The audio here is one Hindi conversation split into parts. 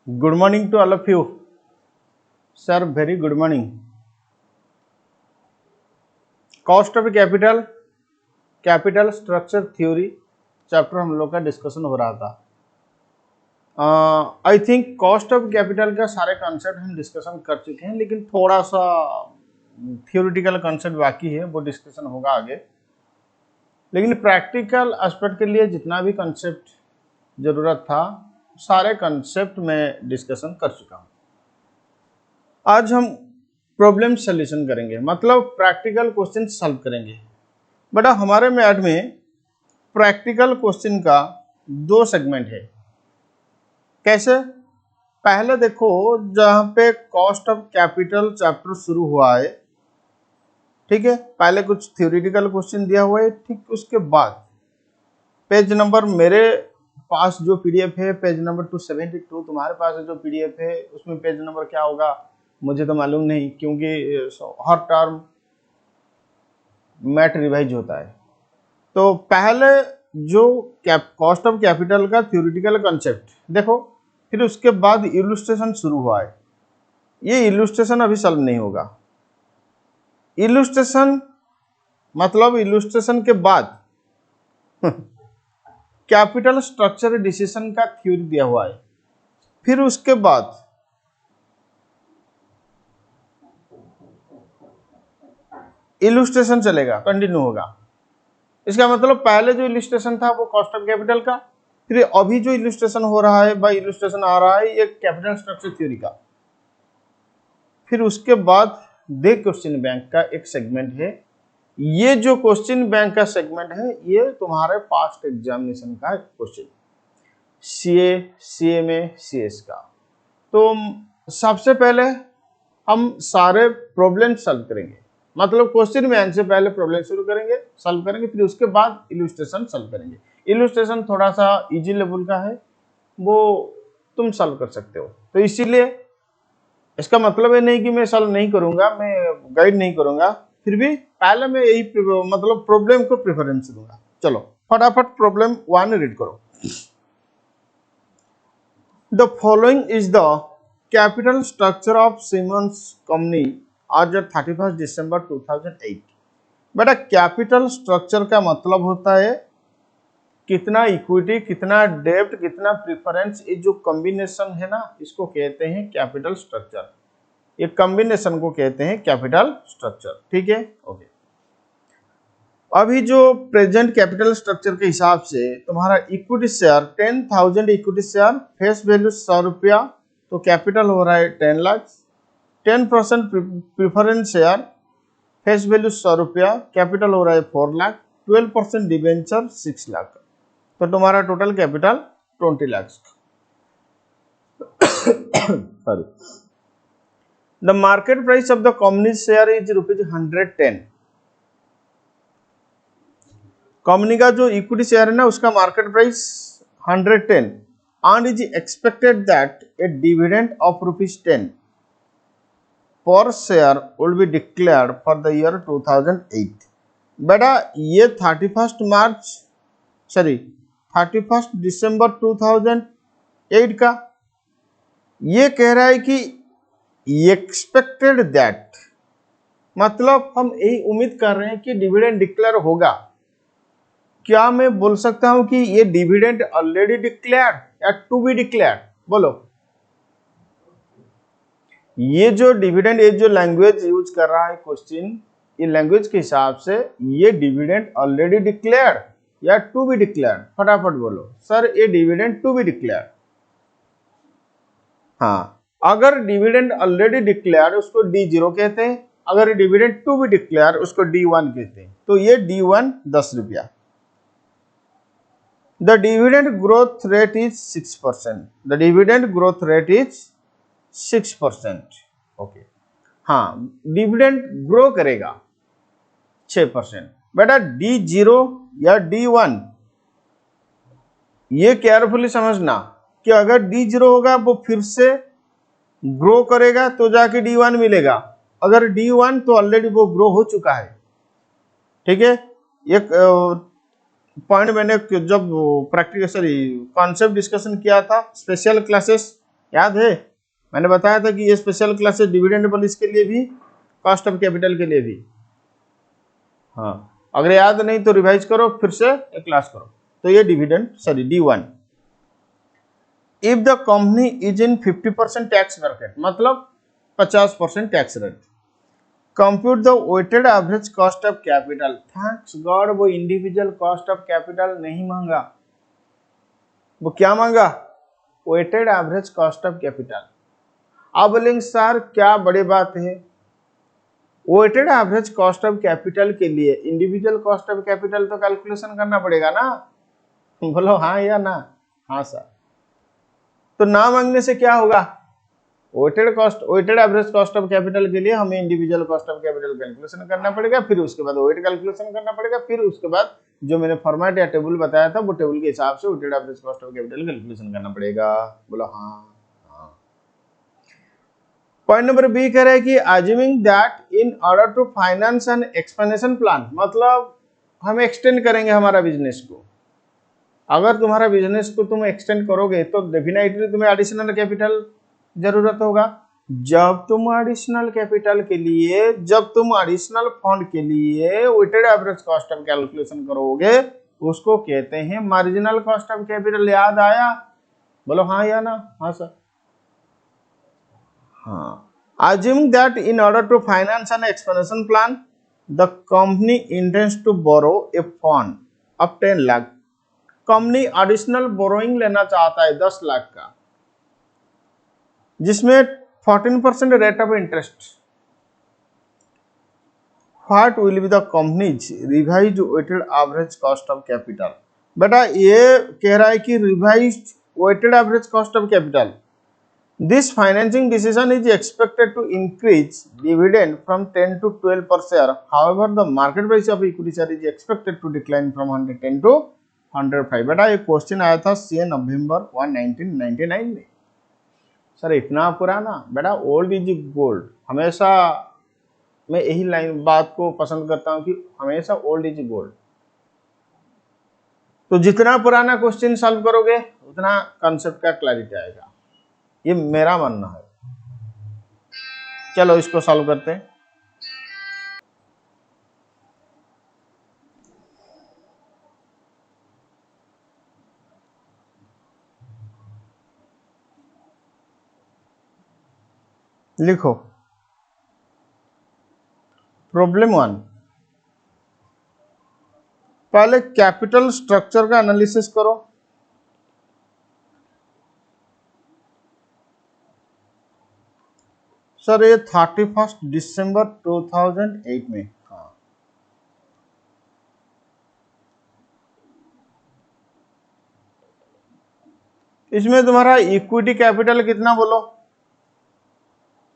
Good morning to all of you. Sir, very good morning. Cost of capital, capital structure theory chapter हम लोग का डिस्कशन हो रहा था। I think cost of capital का सारे कॉन्सेप्ट हम डिस्कशन कर चुके हैं, लेकिन थोड़ा सा थियोरिटिकल कॉन्सेप्ट बाकी है, वो डिस्कशन होगा आगे। लेकिन प्रैक्टिकल एस्पेक्ट के लिए जितना भी कॉन्सेप्ट ज़रूरत था सारे कॉन्सेप्ट में डिस्कशन कर चुका हूँ। आज हम प्रॉब्लम सॉल्यूशन करेंगे, मतलब प्रैक्टिकल क्वेश्चन सॉल्व करेंगे। बट हमारे मैथ में प्रैक्टिकल क्वेश्चन का दो सेगमेंट है। कैसे? पहले देखो, जहाँ पे कॉस्ट ऑफ कैपिटल चैप्टर शुरू हुआ है, ठीक है, पहले कुछ थ्योरेटिकल क्वेश्चन दिया हुआ है। ठीक उसके बाद पेज नंबर मेरे पास जो पीडीएफ है, पेज नंबर 272, तुम्हारे पास जो पीडीएफ है उसमें पेज नंबर क्या होगा मुझे तो मालूम नहीं, क्योंकि हर टर्म मैथ रिवाइज होता है। तो पहले जो कॉस्ट ऑफ कैपिटल का थ्योरेटिकल कंसेप्ट देखो, फिर उसके बाद इलुस्ट्रेशन शुरू हुआ है। ये इलुस्ट्रेशन अभी सॉल्व नहीं होगा। इलुस्ट्रेशन मतलब इलुस्ट्रेशन के बाद कैपिटल स्ट्रक्चर डिसीजन का थ्योरी दिया हुआ है। फिर उसके बाद इलुस्ट्रेशन चलेगा, कंटिन्यू होगा। इसका मतलब पहले जो इलुस्ट्रेशन था वो कॉस्ट ऑफ कैपिटल का, फिर अभी जो इलुस्ट्रेशन हो रहा है बाय इलुस्ट्रेशन आ रहा है ये कैपिटल स्ट्रक्चर थ्योरी का। फिर उसके बाद दे क्वेश्चन बैंक का एक सेगमेंट है। ये जो क्वेश्चन बैंक का सेगमेंट है ये तुम्हारे पास्ट एग्जामिनेशन का क्वेश्चन, सीए, सीएमए, सीएस का। तो सबसे पहले हम सारे प्रॉब्लम सॉल्व करेंगे, मतलब क्वेश्चन बैंक से पहले प्रॉब्लम शुरू करेंगे, सॉल्व करेंगे, फिर उसके बाद इलुस्ट्रेशन सॉल्व करेंगे। इलुस्ट्रेशन थोड़ा सा इजी लेवल का है, वो तुम सॉल्व कर सकते हो। तो इसीलिए इसका मतलब ये नहीं कि मैं सॉल्व नहीं करूंगा, मैं गाइड नहीं करूंगा, फिर भी पहले मैं यही मतलब प्रॉब्लम को प्रेफरेंस दूंगा। चलो फटाफट प्रॉब्लम 1 रीड करो। The following is the capital structure of siemens company आज 31 दिसंबर 2008। बेटा कैपिटल स्ट्रक्चर का मतलब होता है कितना इक्विटी, कितना डेब्ट, कितना प्रेफरेंस, ये जो कॉम्बिनेशन है ना, इसको कहते हैं कैपिटल स्ट्रक्चर। ये कॉम्बिनेशन को कहते हैं कैपिटल स्ट्रक्चर। ठीक है, ओके। अभी जो प्रेजेंट कैपिटल स्ट्रक्चर के हिसाब से तुम्हारा equity share 10,000 equity share, face value 100 रुपया, तो कैपिटल हो रहा है 10 lakh. 10% preference share, face value 100 रुपया, कैपिटल हो रहा है 4 लाख। 12% डिवेंचर 6 लाख, तो तुम्हारा total capital 20 lakh. Sorry, the market price of the company share is ₹110। Company का जो इक्विटी शेयर है ना, उसका market price 110 and is expected that A dividend of ₹10 पर share will be declared for the year 2008। बेटा ये 31 दिसंबर 2008 का ये कह रहा है कि एक्सपेक्टेड दैट, मतलब हम यही उम्मीद कर रहे हैं कि डिविडेंड डिक्लेयर होगा। क्या मैं बोल सकता हूं कि ये डिविडेंड ऑलरेडी डिक्लेयर्ड या टू बी डिक्लेयर्ड? बोलो। ये जो डिविडेंड, ये जो लैंग्वेज यूज कर रहा है क्वेश्चन, ये लैंग्वेज के हिसाब से ये डिविडेंड ऑलरेडी डिक्लेयर्ड या टू बी डिक्लेयर्ड? फटाफट बोलो सर, ये डिविडेंड टू बी डिक्लेयर्ड। हाँ, अगर डिविडेंड ऑलरेडी डिक्लेयर्ड उसको D0 कहते हैं, अगर डिविडेंड टू बी डिक्लेयर्ड उसको D1 कहते हैं। तो ये D1 10 रुपया। The dividend growth rate is 6%. The dividend growth rate is 6%. Okay. हाँ, डिविडेंड ग्रो करेगा 6%। बेटा D0 या D1 ये केयरफुली समझना कि अगर D0 होगा वो फिर से ग्रो करेगा तो जाके D1 मिलेगा, अगर D1 तो ऑलरेडी वो ग्रो हो चुका है। ठीक है, एक पॉइंट मैंने जब प्रैक्टिकल कॉन्सेप्ट डिस्कशन किया था स्पेशल क्लासेस याद है, मैंने बताया था कि ये स्पेशल क्लासेस डिविडेंड पॉलिसी के लिए भी, कॉस्ट ऑफ कैपिटल के लिए भी। हाँ, अगर याद नहीं तो रिवाइज करो, फिर से एक क्लास करो। तो ये dividend, sorry D1, if the company is in 50% tax bracket, मतलब 50% tax rate, compute the weighted average cost of capital. Thanks God वो इंडिविजुअल कॉस्ट ऑफ कैपिटल नहीं मांगा, वो क्या मांगा, weighted average cost of capital. आप बोलेंगे सर क्या बड़ी बात है, weighted average cost of capital के लिए इंडिविजुअल कॉस्ट ऑफ कैपिटल तो कैलकुलेशन करना पड़ेगा ना। बोलो हाँ या ना, हाँ सर। तो ना मांगने से क्या होगा, weighted average cost of capital के लिए हमें individual cost of capital calculation करना पड़ेगा, फिर उसके बाद वेट कैलकुलेशन करना पड़ेगा, फिर उसके बाद जो मैंने फॉर्मेट या टेबल बताया था वो टेबल के हिसाब से weighted average cost of capital calculation करना पड़ेगा। बोलो हाँ। पॉइंट नंबर बी कह रहा है कि assuming that in order to finance an expansion plan, मतलब हम एक्सटेंड करेंगे हमारा बिजनेस को। अगर तुम्हारा बिजनेस को तुम एक्सटेंड करोगे तो डेफिनेटली तुम्हें एडिशनल कैपिटल जरूरत होगा। जब तुम एडिशनल कैपिटल के लिए, जब तुम एडिशनल फंड के लिए weighted average cost of calculation करोगे, उसको कहते हैं मार्जिनल कॉस्ट ऑफ कैपिटल। याद आया, बोलो हाँ या ना, हाँ sir. Assume that in order to finance an expansion plan, the company intends to borrow a fund of 10 lakh. Company additional borrowing लेना चाहता है 10 लाख का, जिसमें 14% rate of interest. What will be the company's revised weighted average cost of capital? बेटा ये कह रहा है कि revised weighted average cost of capital, this financing decision is expected to increase dividend from 10 to 12 per share. However, the market price of equity share is expected to decline from 110 to 105. बेटा ये क्वेश्चन आया था CA नवंबर 1999 में। सर इतना पुराना, बेटा ओल्ड इज गोल्ड। हमेशा मैं यही लाइन बात को पसंद करता हूं कि हमेशा ओल्ड इज गोल्ड। तो जितना पुराना क्वेश्चन सॉल्व करोगे उतना कॉन्सेप्ट का क्लैरिटी आएगा, ये मेरा मानना है। चलो इसको सॉल्व करते हैं। लिखो प्रॉब्लम 1। पहले कैपिटल स्ट्रक्चर का एनालिसिस करो। सर ये 31 दिसंबर 2008 में। हाँ, इसमें तुम्हारा इक्विटी कैपिटल कितना बोलो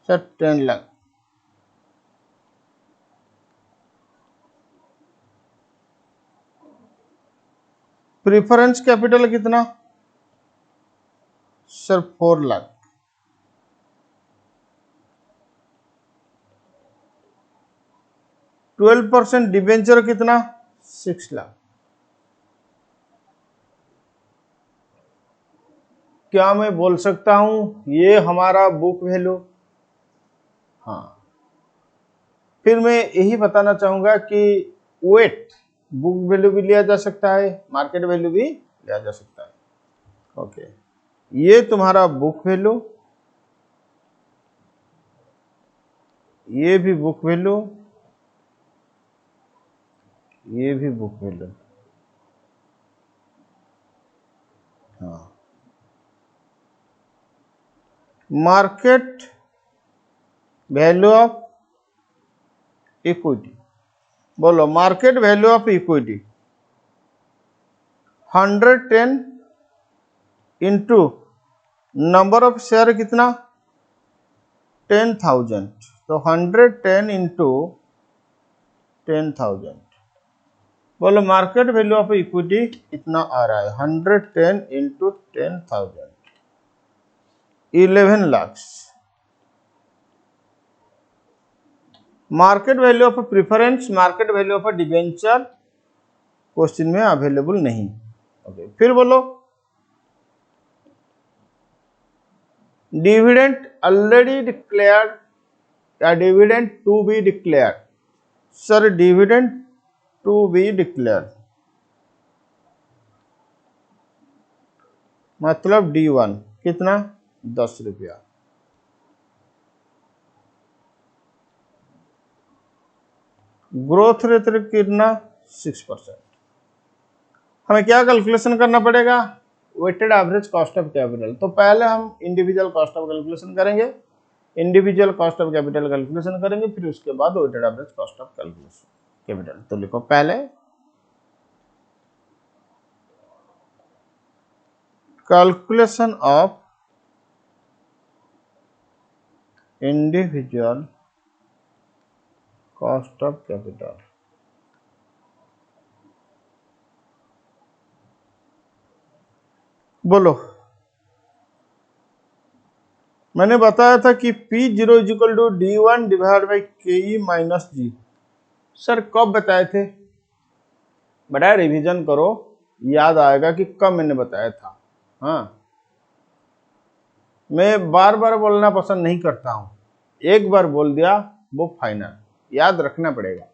सर, 10 लाख। प्रेफरेंस कैपिटल कितना सर, 4 लाख। ट्वेल्व % डिबेंचर कितना, 6 लाख। क्या मैं बोल सकता हूं ये हमारा बुक वैल्यू? हाँ, फिर मैं यही बताना चाहूंगा कि वेट बुक वैल्यू भी लिया जा सकता है, मार्केट वैल्यू भी लिया जा सकता है। ओके, ये तुम्हारा बुक वैल्यू, ये भी बुक वैल्यू, ये भी बुक वैल्यू। हाँ, मार्केट वैल्यू ऑफ इक्विटी, बोलो market value of equity 110 into number of share कितना, 10,000। तो 110 इंटू 10,000, बोलो मार्केट वैल्यू ऑफ इक्विटी कितना आ रहा है, 110 into 10,000, 11 lakh. Market value of preference, market value of debenture question में अवेलेबल नहीं। ओके, फिर बोलो डिविडेंड ऑलरेडी डिक्लेयर्ड या dividend to be declared? Sir dividend to be declared मतलब D1 कितना 10 रुपया। ग्रोथ रेट कितना 6%। हमें क्या कैलकुलेशन करना पड़ेगा? Weighted average cost of capital. तो पहले हम इंडिविजुअल कॉस्ट ऑफ कैलकुलेशन करेंगे, individual cost of capital calculation करेंगे, फिर उसके बाद weighted average cost of calculation capital. तो लिखो पहले calculation of individual cost of capital. बोलो, मैंने बताया था कि P0 equal to D1 divide by KE minus G। Sir कब बताए थे? बड़ा रिवीजन करो, याद आएगा कि कब मैंने बताया था। हाँ, मैं बार बार बोलना पसंद नहीं करता हूं, एक बार बोल दिया वो फाइनल, याद रखना पड़ेगा,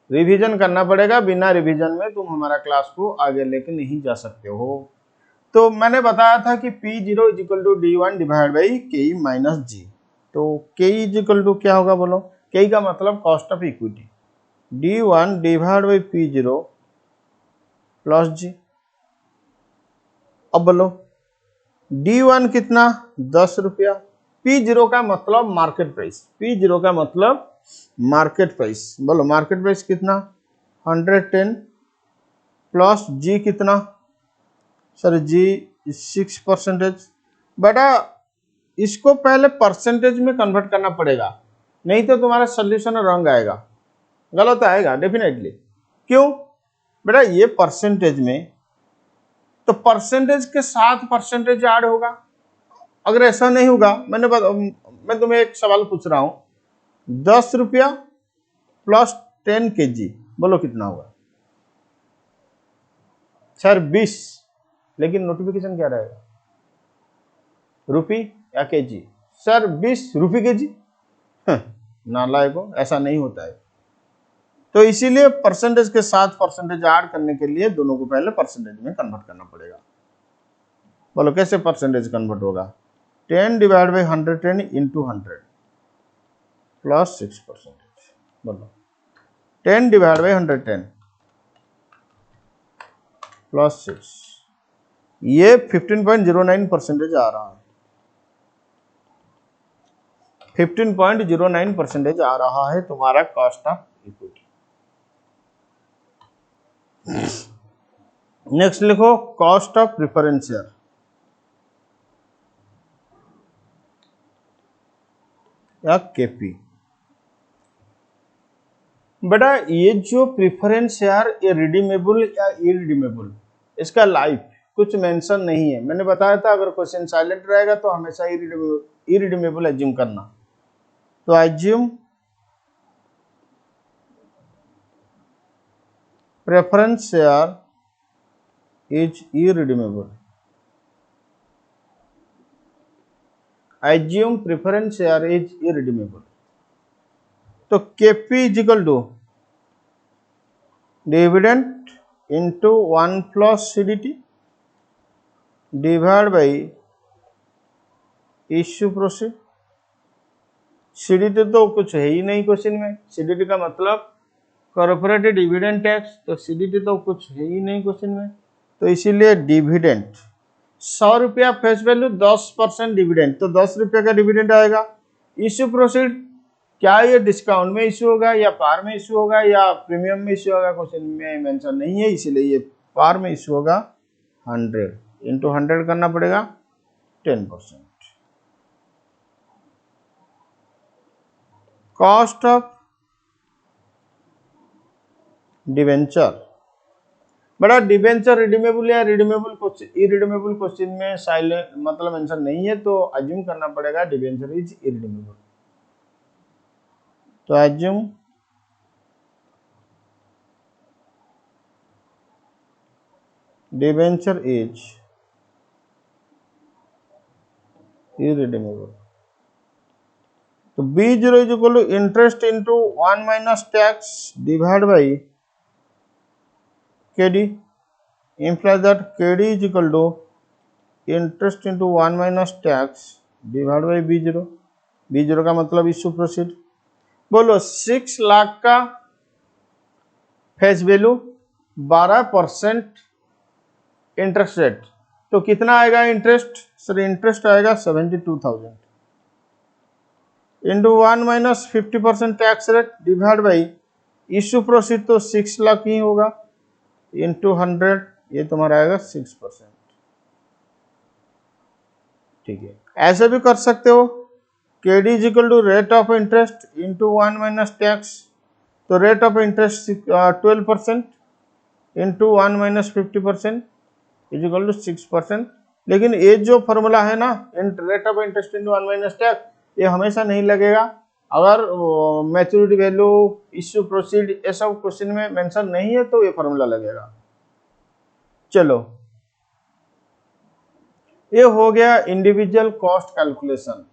रिवीजन करना पड़ेगा। बिना रिवीजन में तुम हमारा क्लास को आगे लेके नहीं जा सकते हो। तो मैंने बताया था कि P0 equal to D1 divide by KE minus G। तो KE इजिकल टू क्या होगा बोलो? KE का मतलब cost of equity, D1 divide by P0 plus G। अब बोलो D1 कितना 10 रुपया, P0 का मतलब मार्केट प्राइस, P0 का मतलब मार्केट प्राइस। बोलो मार्केट प्राइस कितना 110 प्लस G कितना? Sir G 6%। बेटा इसको पहले परसेंटेज में कन्वर्ट करना पड़ेगा, नहीं तो तुम्हारा सोल्यूशन रॉन्ग आएगा, गलत आएगा डेफिनेटली। क्यों बेटा? ये परसेंटेज में तो परसेंटेज के साथ परसेंटेज ऐड होगा। अगर ऐसा नहीं होगा, मैं तुम्हें एक सवाल पूछ रहा हूं, 10 रुपया प्लस 10 kg, बोलो कितना होगा? सर 20, लेकिन नोटिफिकेशन क्या रहेगा, रुपी या केजी? सर 20 रुपये केजी? नालायको, ऐसा नहीं होता है। तो इसीलिए परसेंटेज के साथ परसेंटेज ऐड करने के लिए दोनों को पहले परसेंटेज में कन्वर्ट करना पड़ेगा। बोलो कैसे परसेंटेज कन्वर्ट होगा? 10 डिवाइड बाई 110 इंटू 100 प्लस 6%। बोलो 10 डिवाइड बाई 110 प्लस 6, ये 15.09% आ रहा है, 15.09% आ रहा है तुम्हारा कॉस्ट ऑफ इक्विटी। नेक्स्ट लिखो कॉस्ट ऑफ प्रिफरेंस शेयर या केपी। बेटा ये जो प्रिफरेंस शेयर, ये रिडीमेबल या इरिडीमेबल, इसका लाइफ कुछ मेंशन नहीं है। मैंने बताया था अगर क्वेश्चन साइलेंट रहेगा तो हमेशा इरिडीमेबल एज्यूम करना। तो assume preference share is irredeemable, assume preference share is irredeemable. तो KP is equal to dividend into 1 plus CDT divide by issue proceed. CDT तो कुछ है ही नहीं क्वेश्चन में, CDT का मतलब कॉर्पोरेट डिविडेंड टैक्स, तो CDT तो कुछ है ही नहीं क्वेश्चन में। तो इसीलिए डिविडेंड 100 रुपया फेस वैल्यू 10% डिविडेंड, तो 10 रुपये का डिविडेंड आएगा। इश्यू प्रोसीड, क्या ये डिस्काउंट में इश्यू होगा या पार में इश्यू होगा या प्रीमियम में इश्यू होगा, क्वेश्चन में मेंशन नहीं है, इसीलिए ये पार में इश्यू होगा। 100 इंटू 100 करना पड़ेगा 10%। कॉस्ट ऑफ डिवेंचर, बड़ा डिवेंचर रिडीमेबल या रिडीमेबल क्वेश्चन, इरिडीमेबल क्वेश्चन में साइलेंट मतलब मेंशन नहीं है, तो अज्यूम करना पड़ेगा डिवेंचर इज इरिडीमेबल। तो अज्यूम डिवेंचर इज इरिडीमेबल। तो B0 is equal to interest into 1 minus tax divide by KD, implies that KD is equal to interest into 1 minus tax divided by B0। B0 का मतलब इशू प्रोसीड। बोलो 6 लाख का फेस वैल्यू 12% इंटरेस्ट रेट, तो कितना आएगा इंटरेस्ट? सर इंटरेस्ट आएगा 72,000 into 1 minus 50% tax rate divide by issue proceed, तो 6 लाख ही होगा, इंटू 100, ये तुम्हारा आएगा 6%। ठीक है, ऐसे भी कर सकते हो, KD is equal to rate of interest into 1 minus tax, तो rate of interest 12% into 1 minus 50% is equal to 6%। लेकिन ये जो फॉर्मूला है ना, rate of interest into 1 minus tax, ये हमेशा नहीं लगेगा। अगर मैच्योरिटी वैल्यू, इश्यू प्रोसीड, ये सब क्वेश्चन में मेंशन नहीं है तो ये फॉर्मूला लगेगा। चलो, ये हो गया इंडिविजुअल कॉस्ट कैलकुलेशन।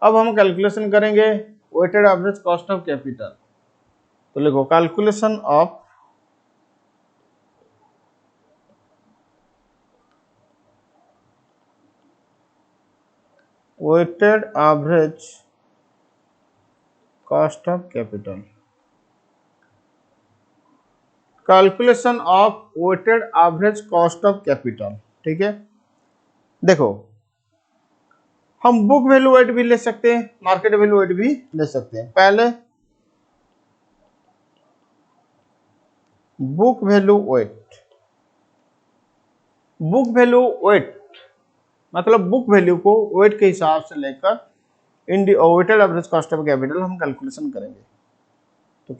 अब हम कैलकुलेशन करेंगे weighted average cost of capital. तो लिखो calculation of weighted average cost of capital. Calculation of weighted average cost of capital. ठीक है, देखो हम बुक वैल्यू वेट भी ले सकते हैं, मार्केट वैल्यू वेट भी ले सकते हैं। पहले book value weight. Book value weight मतलब बुक वैल्यू को वेट के हिसाब से लेकर weighted average cost of capital हम कैलकुलेशन करेंगे। तो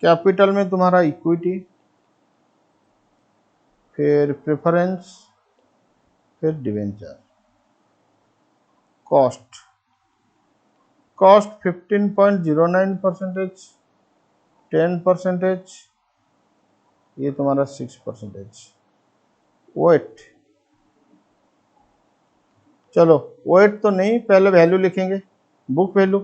कैपिटल में तुम्हारा इक्विटी, फिर प्रेफरेंस, फिर डिवेंचर। कॉस्ट 15.09%, 10%, ये तुम्हारा 6%। वेट, चलो वेट तो नहीं, पहले वैल्यू लिखेंगे, book value.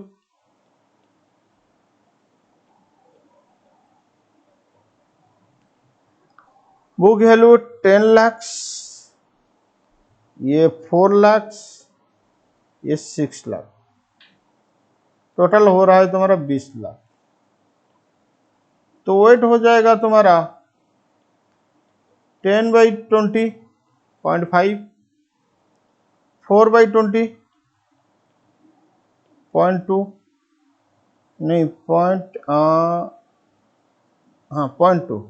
Book value 10 lakh, ये 4 लाख, ये 6 लाख, टोटल हो रहा है तुम्हारा 20 लाख। तो वेट हो जाएगा तुम्हारा 10/20.5, 4/20.2, नहीं 0.2,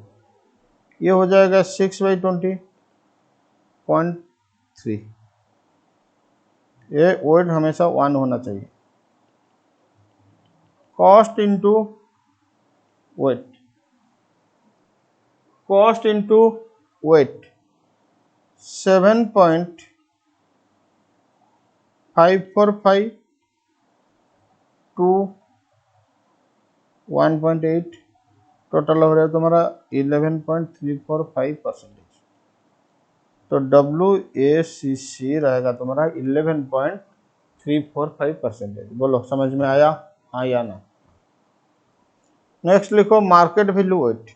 ये हो जाएगा 6/20.3। ये वेट हमेशा 1 होना चाहिए। Cost into weight, cost into weight 7.545 to 1.8, total हो रहा है तुम्हारा 11.345%। तो WACC रहेगा तुम्हारा 11.345%। बोलो समझ में आया, हाँ या ना? नेक्स्ट लिखो market value weight.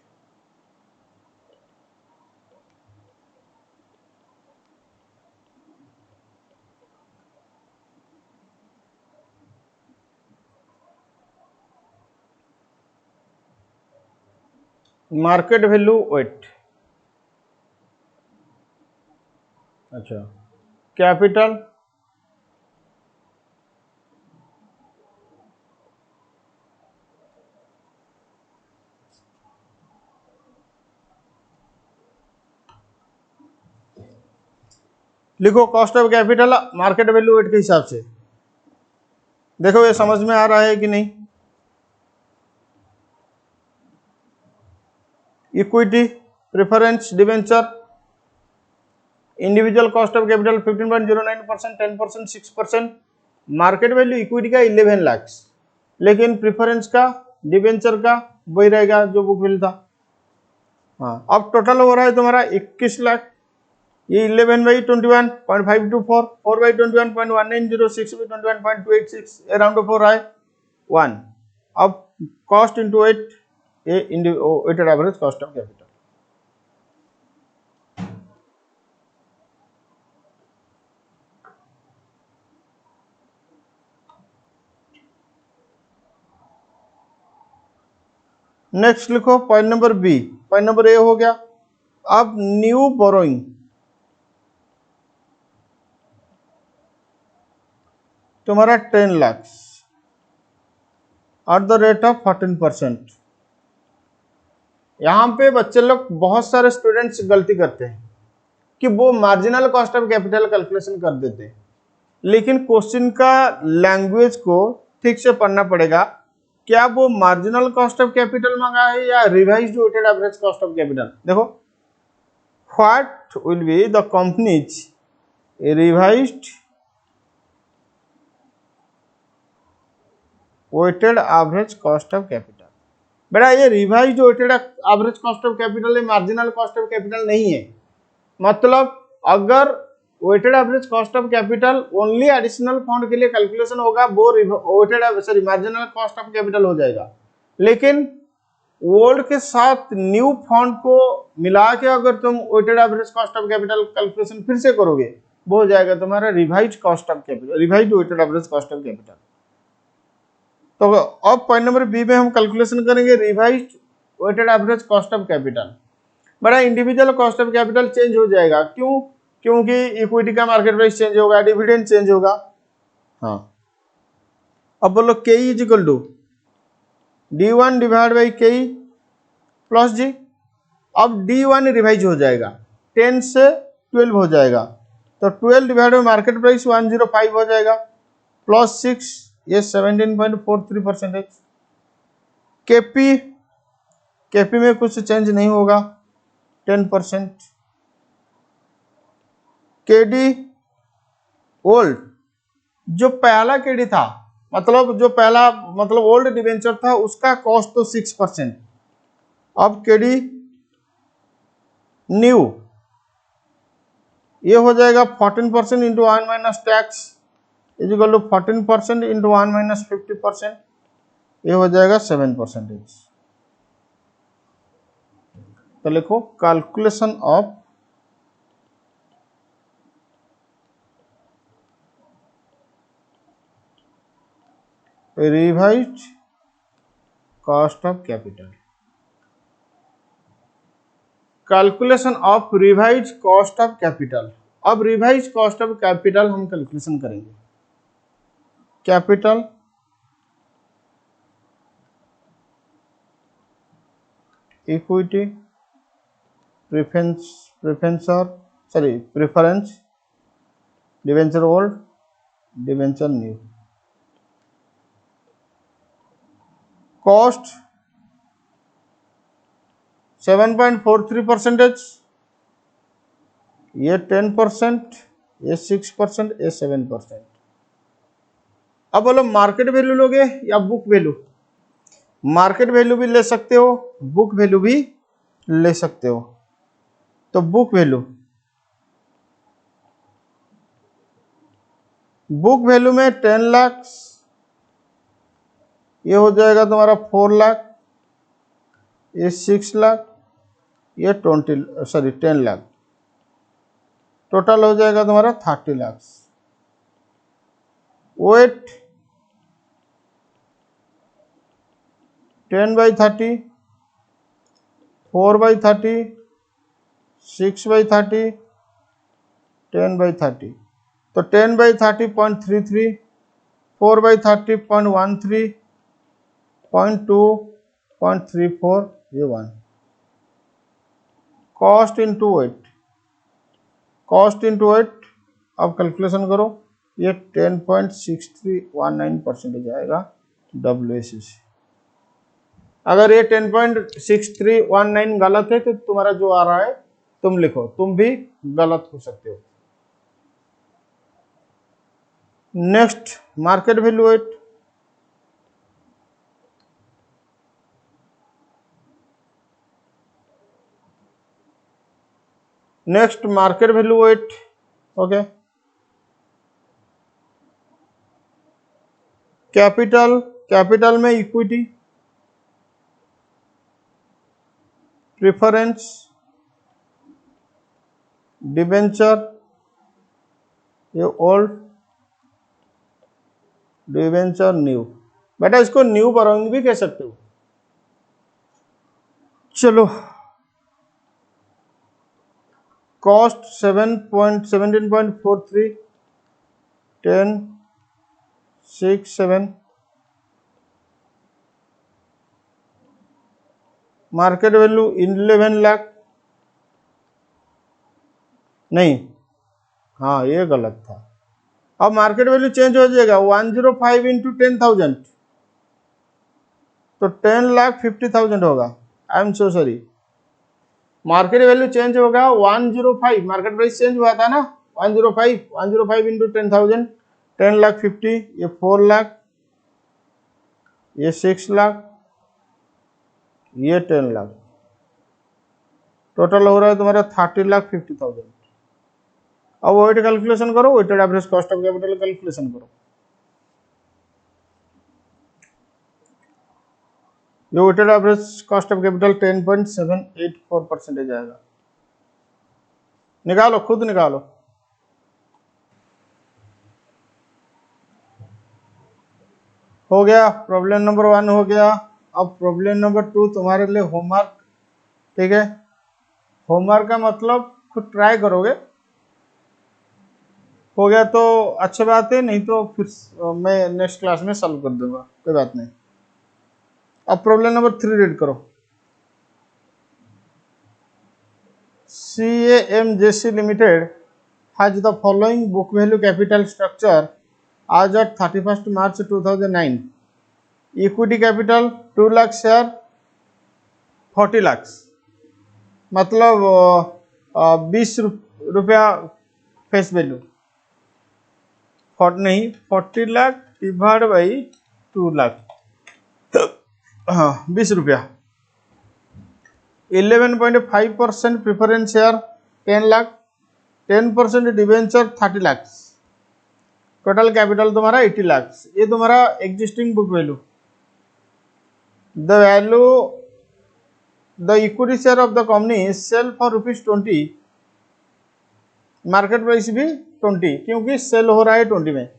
Market value weight, अच्छा कैपिटल, लिखो cost of capital market value weight के हिसाब से। देखो ये समझ में आ रहा है कि नहीं? Equity, preference, debenture, individual cost of capital 15.09%, 10%, 6%। Market value equity का 11 लाख, लेकिन प्रेफरेंस का, डिवेंचर का वही रहेगा जो बुक वैल्यू था। हाँ, अब टोटल हो रहा है तुम्हारा 21 लाख, ये 11/21.524, 4/21.1906, 21.286 अराउंड 4 आए 1. अब कॉस्ट इंटू वेट, ये weighted average cost of capital. Next लिखो point number B. Point number A हो गया. अब न्यू बोरोइंग तुम्हारा 10 lakh at the rate of 14%. यहाँ पे बच्चे लोग बहुत सारे स्टूडेंट्स गलती करते हैं कि वो marginal cost of capital calculation कर देते हैं, लेकिन क्वेश्चन का लैंग्वेज को ठीक से पढ़ना पड़ेगा. क्या वो मार्जिनल कॉस्ट ऑफ कैपिटल मांगा है या revised weighted average cost of capital. देखो, what will be the company's revised weighted average cost of capital. बेटा ये revised weighted average cost of capital है, मार्जिनल कॉस्ट ऑफ कैपिटल नहीं है. मतलब अगर weighted average cost of capital only additional fund के लिए कैलकुलेशन होगा, वो weighted sorry marginal cost of capital हो जाएगा. लेकिन ओल्ड के साथ न्यू फंड को मिला के अगर तुम weighted average cost of capital calculation फिर से करोगे, वो हो जाएगा तुम्हारा revised cost of capital, revised weighted average cost of capital. तो अब पॉइंट नंबर बी में हम कैलकुलेशन करेंगे revised weighted average cost of capital. बड़ा individual cost of capital change हो जाएगा. क्यों? क्योंकि इक्विटी का मार्केट प्राइस चेंज होगा, डिविडेंड चेंज होगा. हाँ, अब बोलो K is equal to D1 divide by के प्लस जी. अब D1 रिवाइज हो जाएगा, 10 से 12 हो जाएगा, तो 12 डिवाइड बाई मार्केट प्राइस 105 हो जाएगा, प्लस 6 ये 17.43%. केपी में कुछ चेंज नहीं होगा, 10%. केडी ओल्ड, जो पहला केडी था, मतलब जो पहला मतलब ओल्ड डिवेंचर था, उसका कॉस्ट तो 6%. अब केडी न्यू ये हो जाएगा 14% into 1 minus tax is equal to 14% into 1 minus 50%, ये हो जाएगा 7%. तो लिखो calculation of revised cost of capital. Calculation of revised cost of capital. अब रिवाइज्ड कॉस्ट ऑफ कैपिटल हम कैलकुलेशन करेंगे. Capital equity preference debenture old debenture new. Cost 7.43%, ये 10%, ये 6%, ये 7%. अब बोलो मार्केट वैल्यू लोगे या बुक वैल्यू. मार्केट वैल्यू भी ले सकते हो, बुक वैल्यू भी ले सकते हो. तो बुक वैल्यू में 10 लाख, ये हो जाएगा तुम्हारा 4 लाख, ये 6 लाख, ये 10 लाख, टोटल हो जाएगा तुम्हारा 30 लाख. वेट 10/30, 4/30, 6/30, 10/30. तो 10/30.33, 4/30.13, 0.2, 0.34, ये 1. कॉस्ट इंटू वेट, अब कैलकुलेशन करो, ये 10.6319% आएगा WACC. अगर ये 10.6319 गलत है तो तुम्हारा जो आ रहा है तुम लिखो, तुम भी गलत हो सकते हो. Next market value weight. Next market value 8, okay. Capital में इक्विटी, प्रेफरेंस, डिबेंचर, ये ओल्ड, डिबेंचर न्यू। बेटा इसको न्यू बोरोइंग भी कह सकते हो। चलो, कॉस्ट 17.43, 10, 6, 7, मार्केट वैल्यू 11 लाख, नहीं, हाँ ये गलत था। अब मार्केट वैल्यू चेंज हो जाएगा, 105 इंटू 10,000, तो 10,50,000 होगा। I am so sorry, market value change होगा 105, मार्केट प्राइस चेंज हुआ था ना, 105 इंटू 10,000, 10,50,000, ये 4 लाख, ये 6 लाख, ये 10 लाख, टोटल हो रहा है तुम्हारा 30,50,000। अब वेट कैलकुलेशन करो, weighted average cost of capital calculation करो। ये weighted average cost of capital 10.784% आएगा। निकालो, खुद निकालो। हो गया, प्रॉब्लम नंबर 1 हो गया। अब प्रॉब्लम नंबर 2 तुम्हारे लिए होमवर्क, ठीक है। होमवर्क का मतलब खुद ट्राई करोगे, हो गया तो अच्छी बात है, नहीं तो फिर मैं नेक्स्ट क्लास में सॉल्व कर दूंगा, कोई बात नहीं। अब प्रॉब्लम नंबर 3 रीड करो। CAMJC Limited has the following book value capital structure as at 31st March 2009. Equity capital 2 lakh share, 40 lakh, मतलब 20 रुपया फेस वैल्यू, नहीं 40 लाख डिवाइड बाई 2 लाख, हाँ 20 रुपया। 11.5% preference share 10 lakh, 10% debenture 30 lakh, total capital तुम्हारा 80 लाख। ये तुम्हारा existing book value. The value the equity share of the company sell for ₹20, market price भी 20, क्योंकि सेल हो रहा है 20 में।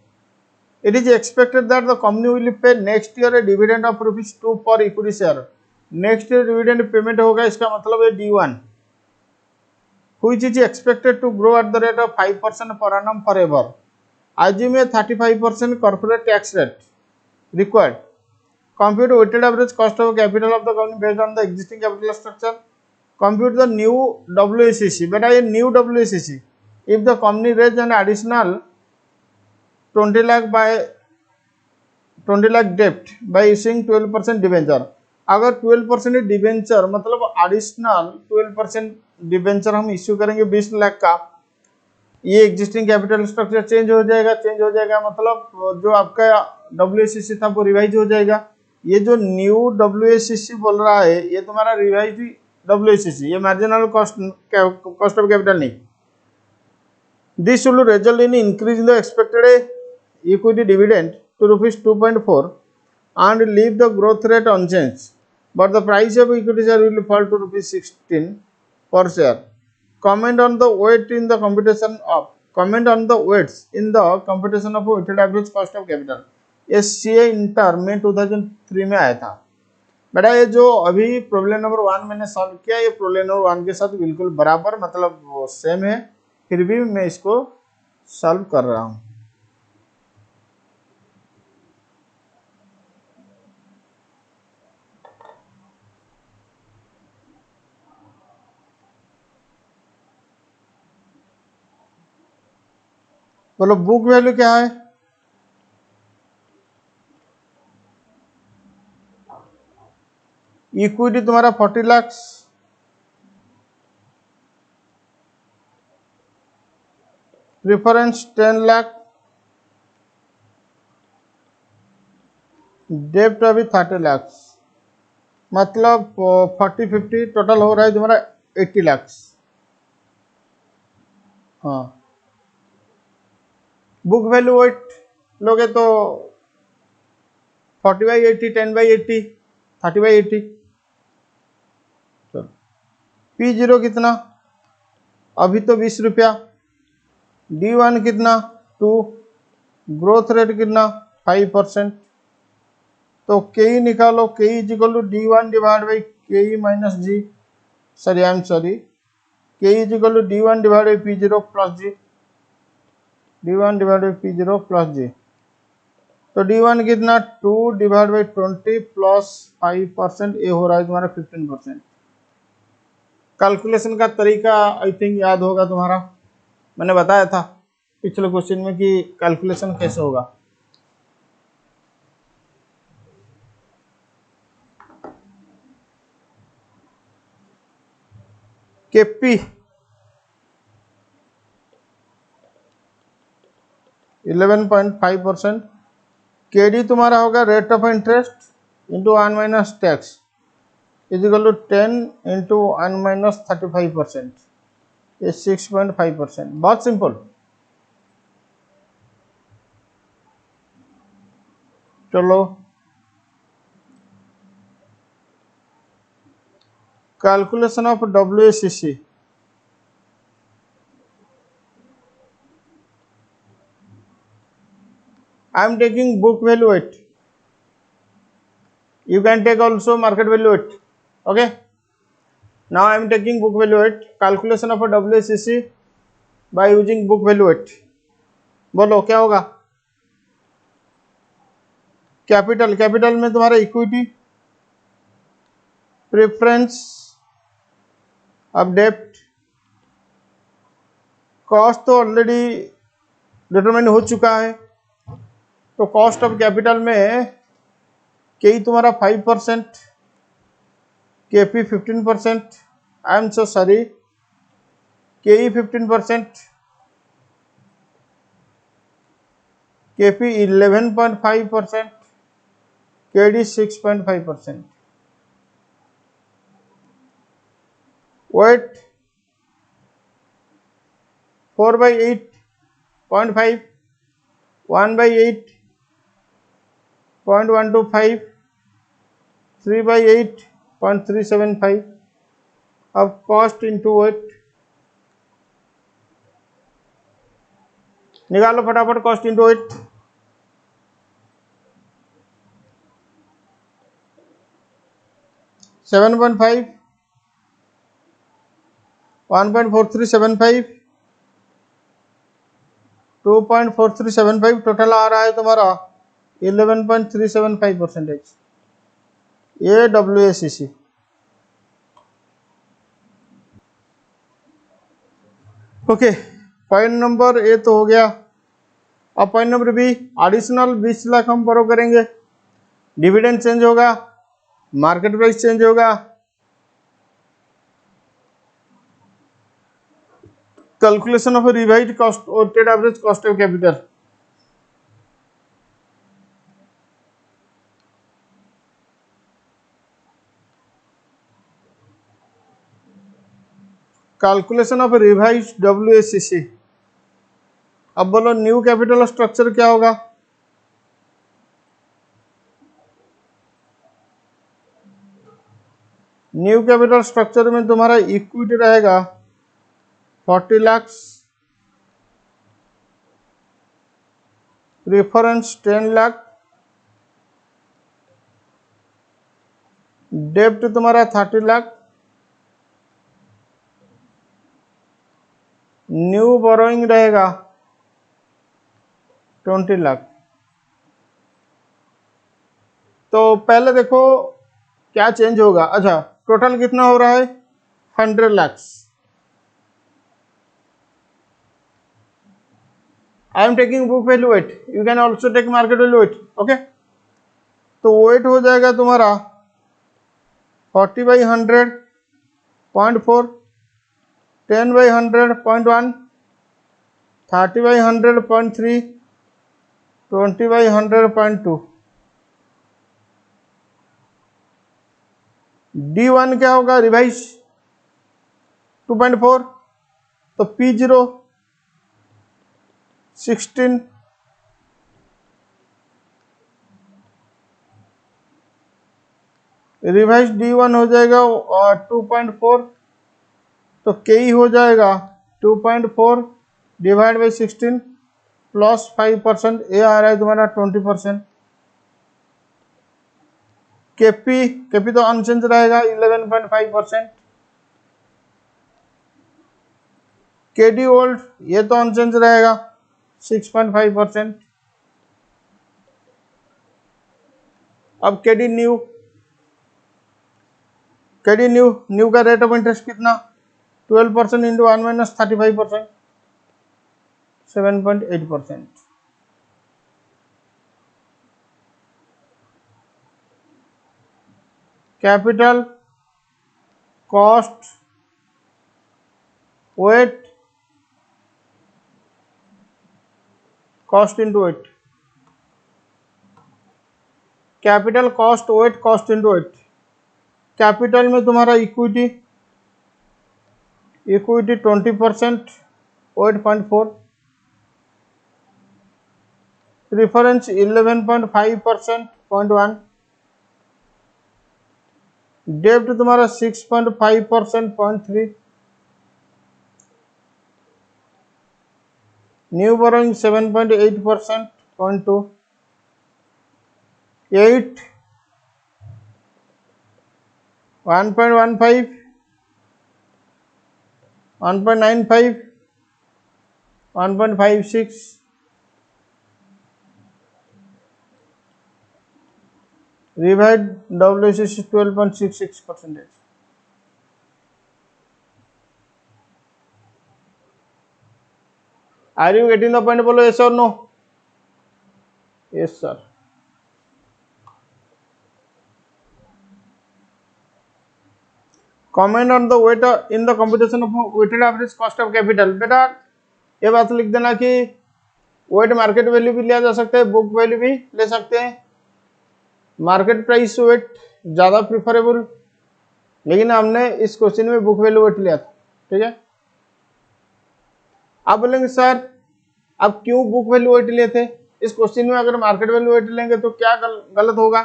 It is expected that the company will pay next year a dividend of ₹2 per equity share. Next year dividend payment होगा, इसका मतलब है D1, which is expected to grow at the rate of 5% per annum forever. Assume a 35% corporate tax rate required. Compute weighted average cost of capital of the company based on the existing capital structure. Compute the new WACC. But a new WACC, if the company raise an additional 20 lakh debt by issuing 12% debenture, अगर 12% डिवेंचर मतलब एडिशनल 12% डिवेंचर हम इश्यू करेंगे 20 लाख का, ये एग्जिस्टिंग कैपिटल स्ट्रक्चर चेंज हो जाएगा, मतलब जो आपका WACC था वो रिवाइज हो जाएगा। ये जो न्यू WACC बोल रहा है, ये तुम्हारा रिवाइज WACC, ये मार्जिनल कॉस्ट ऑफ कैपिटल नहीं। This will result in increase in the expected equity dividend to ₹2.4 and leave the growth rate unchanged, but the price of equity share will fall to ₹16 per share. Comment on the weights in the computation of weighted average cost of capital. ये CA इंटर में 2003 में आया था। बेटा ये जो अभी प्रॉब्लम नंबर 1 मैंने सॉल्व किया, ये प्रॉब्लम नंबर 1 के साथ बिल्कुल बराबर, मतलब सेम है, फिर भी मैं इसको सॉल्व कर रहा हूँ। बोलो बुक वैल्यू क्या है? इक्विटी तुम्हारा 40 लाख, प्रेफरेंस 10 लाख, डेब्ट अभी 30 लाख, मतलब 40-50 टोटल हो रहा है तुम्हारा 80 लाख। हाँ, बुक वैल्यू वेट लोगे तो 40/80, 10/80, 30/80। चलो, P0 कितना, अभी तो 20 रुपया। D1 कितना, 2। ग्रोथ रेट कितना, 5%। तो के निकालो, K is equal to D1 divide by K minus G, sorry I am sorry, K is equal to D1 divide by P0 plus G, D1 divide by P0 plus G. तो D1 कितना, 2 डिवाइड बाई 20 प्लस 5%, ये हो रहा है तुम्हारा 15%। कैलकुलेशन का तरीका आई थिंक याद होगा तुम्हारा, मैंने बताया था पिछले क्वेश्चन में कि कैलकुलेशन कैसे होगा। केपी 11.5%, केडी तुम्हारा होगा rate of interest into 1 minus tax is equal to 10 into 1 minus 35%, ये 6.5%। बहुत सिंपल। चलो, calculation of WACC। I am taking book value weight. You can take also market value weight. Okay. Now I am taking book value weight. Calculation of a WACC by using book value weight. बोलो क्या होगा। कैपिटल, कैपिटल में तुम्हारा इक्विटी, प्रेफरेंस ऑफ डेप्ट, कॉस्ट तो ऑलरेडी डिटरमाइन हो चुका है। तो कॉस्ट ऑफ कैपिटल में के तुम्हारा 5%, KP 15%, I am so sorry, के 15%, केपी 11.5%, केडी 6.5%। वेट 4/8.5, 1/8.125, 3/8.375। अब कॉस्ट इंटू वेट निकालो फटाफट, cost into weight. Seven 1.4375, 2.4375, total आ रहा है तुम्हारा 11.375%। ये WACC। Okay, point number A तो हो गया। अब point number B, additional 20 lakh हम बोरो करेंगे, डिविडेंड चेंज होगा, मार्केट प्राइस चेंज होगा, कैलकुलेशन ऑफ रिवाइज्ड कॉस्ट और weighted average cost of capital. Calculation of revised WACC। अब बोलो न्यू कैपिटल स्ट्रक्चर क्या होगा। न्यू कैपिटल स्ट्रक्चर में तुम्हारा इक्विटी रहेगा 40 लाख, प्रेफरेंस 10 लाख, डेब्ट तुम्हारा 30 लाख, न्यू बोरोइंग रहेगा 20 लाख। तो पहले देखो क्या चेंज होगा। अच्छा, टोटल कितना हो रहा है, 100 lakh. I am taking book value weight, you can also take market value weight. Okay, तो वेट हो जाएगा तुम्हारा 40/100.4, 10/100.1, 30/100.3, 20/100.2। D1 क्या होगा, रिवाइज 2.4। तो P0 16, रिवाइज D1 हो जाएगा 2.4, तो KE हो जाएगा 2.4 डिवाइड बाई 16 प्लस 5%, ए आ रहा है तुम्हारा 20%। केपी तो अनचेंज रहेगा 11.5%। केडी ओल्ड ये तो अनचेंज रहेगा 6.5%। अब केडी न्यू, न्यू का रेट ऑफ इंटरेस्ट कितना, 12% into 1 minus 35%, 7.8%। Capital cost weight, cost into weight, capital cost weight, cost into weight. Capital में तुम्हारा इक्विटी 20%, 8.4, प्रिफरेंस 11.5%, 0.1, डेब्ट तुम्हारा 6.5%, 0.3, new borrowing 7.8%, 0.2, 8, 1.15, 1.95, 1.56, रिवाइड WCC 12.66%। Are you getting the point? बोलो yes or no? Yes sir. Comment on the weight in the computation of weighted average cost of capital। बेटा ये बात लिख देना कि वेट मार्केट वैल्यू भी लिया जा सकता है, बुक वैल्यू भी ले सकते हैं। मार्केट प्राइस वेट ज़्यादा प्रिफरेबल, लेकिन हमने इस क्वेश्चन में बुक वैल्यू वेट लिया था। ठीक है, आप बोलेंगे सर अब क्यों बुक वैल्यू वेट लिए थे, इस क्वेश्चन में अगर मार्केट वैल्यू वेट लेंगे तो क्या गलत होगा।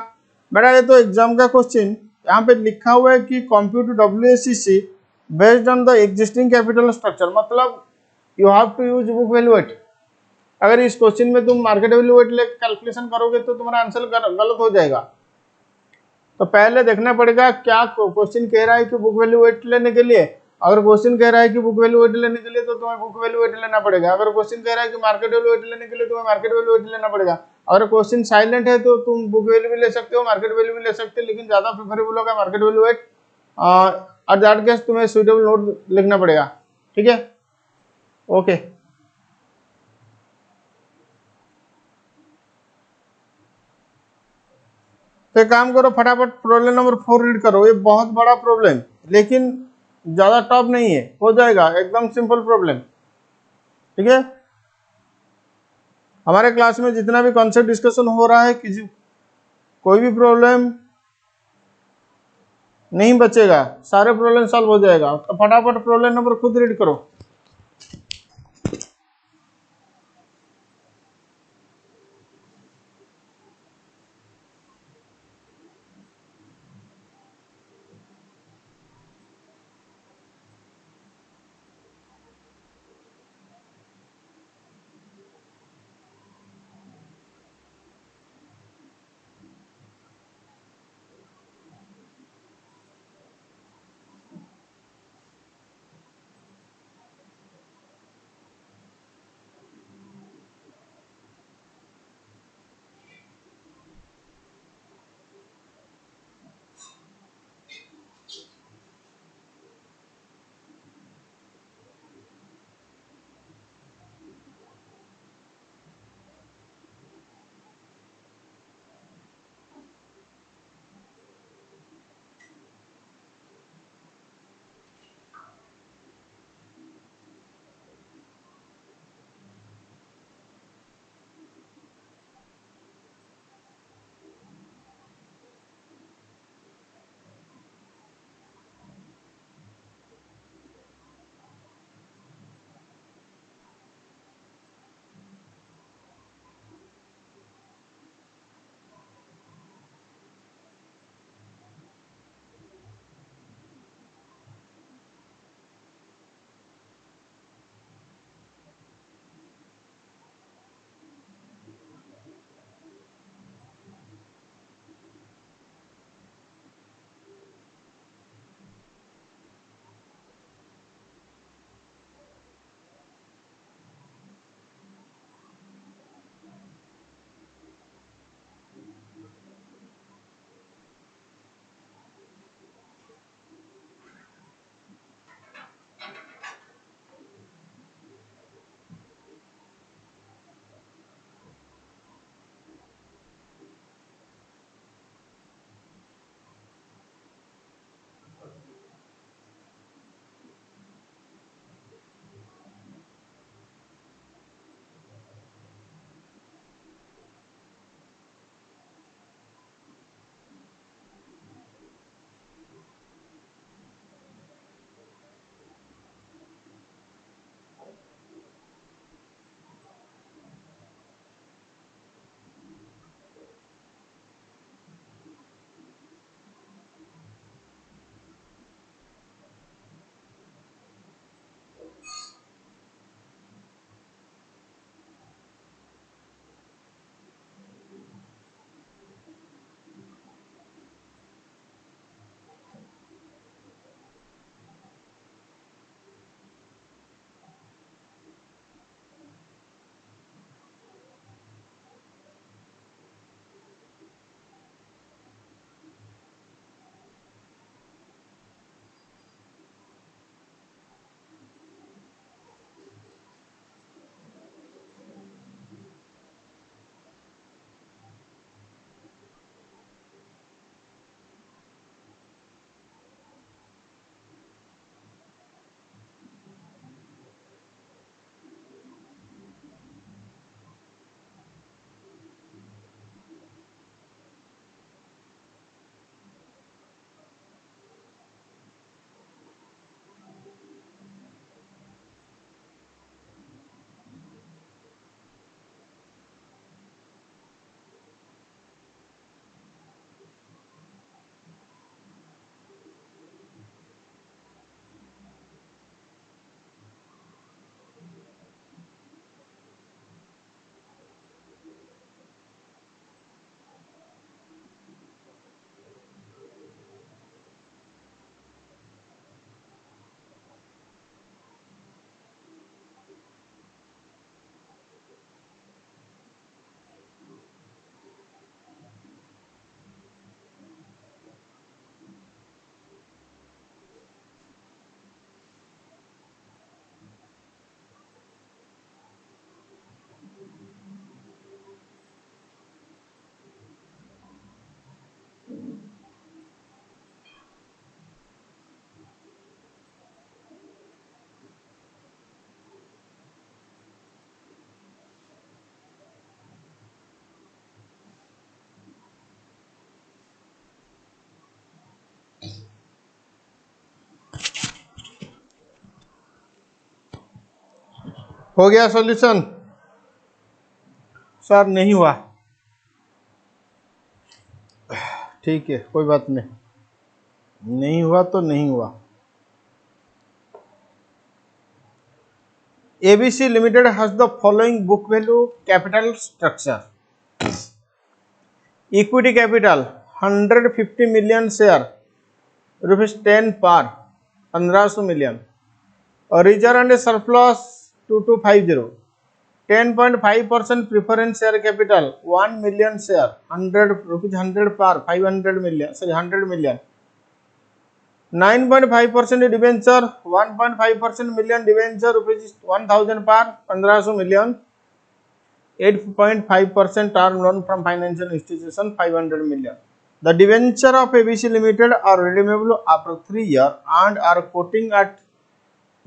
बेटा ये तो एग्जाम का क्वेश्चन, यहाँ पे लिखा हुआ है कि compute WACC based on the existing capital structure, मतलब you have to use book value weight. अगर इस क्वेश्चन में तुम मार्केट वैल्यू वेट लेकर कैलकुलेशन करोगे तो तुम्हारा आंसर गलत हो जाएगा। तो पहले देखना पड़ेगा क्या क्वेश्चन कह रहा है कि बुक वैल्यू वेट लेने के लिए। अगर क्वेश्चन कह रहा है कि बुक वैल्यू वेट लेने के लिए तो तुम्हें बुक वैल्यू वेट लेना पड़ेगा। अगर क्वेश्चन कह रहा है कि मार्केट वैल्यू वेट लेने के लिए तुम्हें मार्केट वैल्यू वेट लेना पड़ेगा। अगर क्वेश्चन साइलेंट है तो तुम बुक वैल्यू भी ले सकते हो, मार्केट वैल्यू भी ले सकते हो, लेकिन ज्यादा प्रेफरेबल होगा मार्केट वैल्यू वेट। और दैट केस तुम्हें सुइटेबल नोट लिखना पड़ेगा। ठीक है, ओके। तो एक काम करो, फटाफट प्रॉब्लम नंबर 4 रीड करो। ये बहुत बड़ा प्रॉब्लम, लेकिन ज्यादा टफ नहीं है, हो जाएगा, एकदम सिंपल प्रॉब्लम। ठीक है, हमारे क्लास में जितना भी कॉन्सेप्ट डिस्कशन हो रहा है, किसी कोई भी प्रॉब्लम नहीं बचेगा, सारे प्रॉब्लम सॉल्व हो जाएगा। तो फटाफट प्रॉब्लम नंबर खुद रीड करो। हो गया सॉल्यूशन? सर नहीं हुआ, ठीक है कोई बात नहीं, नहीं हुआ तो नहीं हुआ। ABC Limited has the following book value capital structure. Equity capital 150 million share, rupees 10 par, 1500 million. Reserve and surplus 2250, 10.5% preference share capital 1 million share, 100 rupees 100 par, 500 million, sorry 100 million. 9.5% debenture, 1.5% million debenture rupees 1000 par, 1500 million. 8.5% term loan from financial institution 500 million. The debenture of ABC Limited are redeemable after 3 years and are quoting at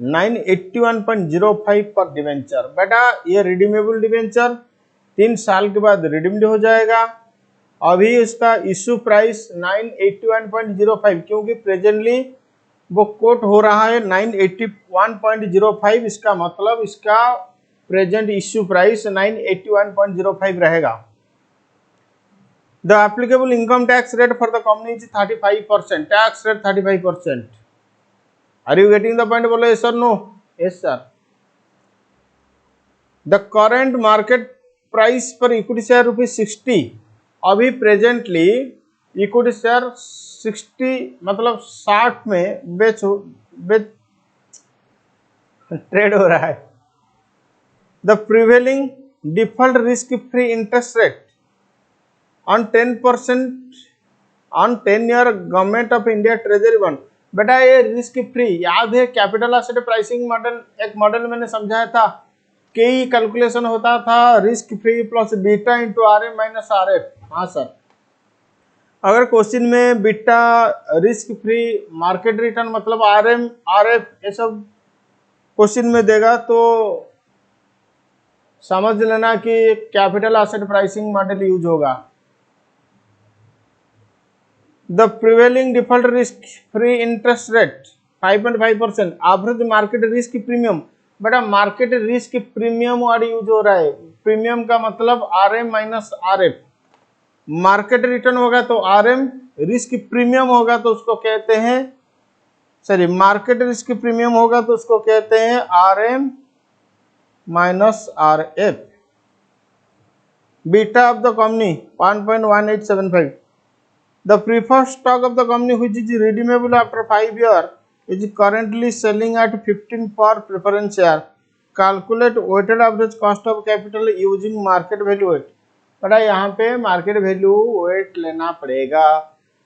981.05 per debenture. बेटा ये रिडीमेबल डिवेंचर 3 साल के बाद रिडीम्ड हो जाएगा। अभी इसका इश्यू प्राइस 981.05, क्योंकि प्रेजेंटली वो कोट हो रहा है 981.05, इसका मतलब इसका प्रेजेंट इश्यू प्राइस 981.05 रहेगा। The applicable income tax rate for the company is 35%, tax rate 35%। Are you getting the point? बोलो yes sir no? Yes sir. The current market price per equity share ₹60। अभी प्रेजेंटली इक्विटी शेयर 60 मतलब 60 में बेच ट्रेड हो रहा है। The prevailing default risk free interest rate on 10% on 10 year government of India treasury bond. बेटा ये रिस्क फ्री, याद है कैपिटल एसेट प्राइसिंग मॉडल, एक मॉडल मैंने समझाया था, कई कैलकुलेशन होता था risk free plus beta into RM minus RF। हाँ सर, अगर क्वेश्चन में beta, risk free, market return मतलब RM RF ये सब क्वेश्चन में देगा तो समझ लेना कि capital asset pricing model use होगा। The prevailing default risk free interest rate 5.5%, average market risk premium. बेटा market risk premium word use हो रहा है, प्रीमियम का मतलब RM minus RF। Market return होगा तो RM, रिस्क प्रीमियम होगा तो उसको कहते हैं, सॉरी मार्केट रिस्क प्रीमियम होगा तो उसको कहते हैं RM minus RF। Beta of the company 1.1875। The preferred stock of the company which is redeemable after 5 years is currently selling at 15 per preference share. Calculate weighted average cost of capital using market value weight। बड़ा यहाँ पे मार्केट वैल्यू वेट लेना पड़ेगा।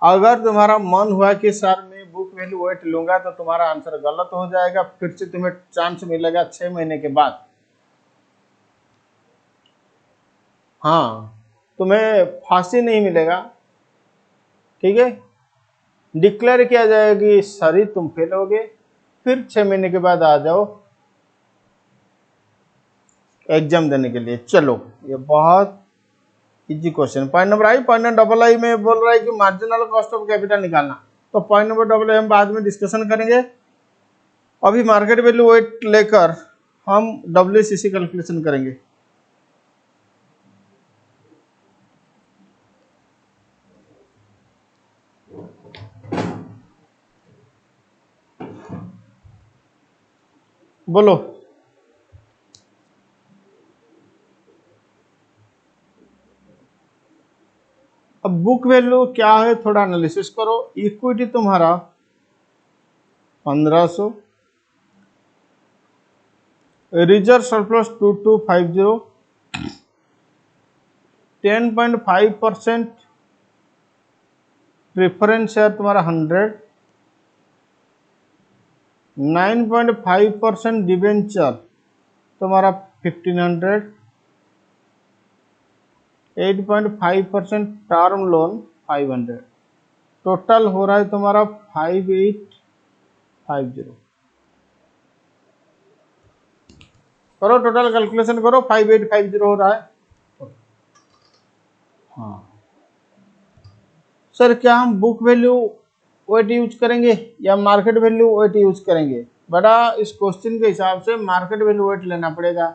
अगर तुम्हारा मन हुआ कि सर मैं बुक वैल्यू वेट लूंगा तो तुम्हारा आंसर गलत हो जाएगा, फिर से तुम्हें चांस मिलेगा 6 महीने के बाद। हाँ, तुम्हें फांसी नहीं मिलेगा, ठीक है। डिक्लेयर किया जाएगा कि सॉरी तुम फेल हो गए, फिर 6 महीने के बाद आ जाओ एग्जाम देने के लिए। चलो ये बहुत इजी क्वेश्चन। पॉइंट नंबर आई, पॉइंट नंबर II में बोल रहा है कि मार्जिनल कॉस्ट ऑफ कैपिटल निकालना, तो पॉइंट नंबर II हम बाद में डिस्कशन करेंगे। अभी मार्केट वैल्यू वेट लेकर हम WCC कैलकुलेशन करेंगे। बोलो अब बुक वैल्यू क्या है, थोड़ा एनालिसिस करो। इक्विटी तुम्हारा 1500, रिजर्व सरप्लस 2250, 10.5% प्रेफरेंस शेयर तुम्हारा 100, 9.5% डिवेंचर तुम्हारा 1500, 8.5% टर्म लोन 500, टोटल हो रहा है तुम्हारा 5850। करो टोटल कैलकुलेशन करो, 5850 हो रहा है। हाँ सर क्या हम बुक वैल्यू वेट यूज करेंगे या मार्केट वैल्यू वेट यूज करेंगे? बेटा इस क्वेश्चन के हिसाब से मार्केट वैल्यू वेट लेना पड़ेगा।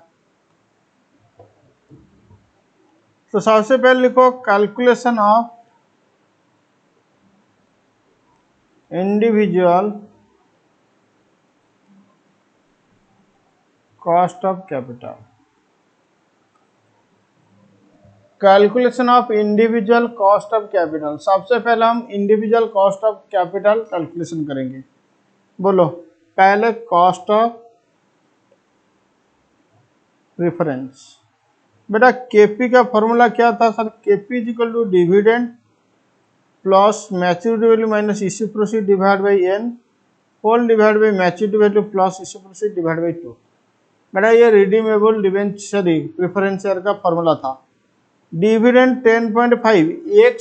तो सबसे पहले लिखो calculation of individual cost of capital. Calculation of individual cost of capital, सबसे पहले हम individual cost of capital calculation करेंगे। बोलो पहले कॉस्ट ऑफ प्रेफरेंस। बेटा केपी का फॉर्मूला क्या था sir? KP is equal to dividend plus maturity value minus issue proceed divide by N whole divide by maturity value plus issue proceed divide by 2। बेटा ये रिडीमेबल डिवेंचर प्रेफरेंस शेयर का फॉर्मूला था। डिविडेंड 10.5, एक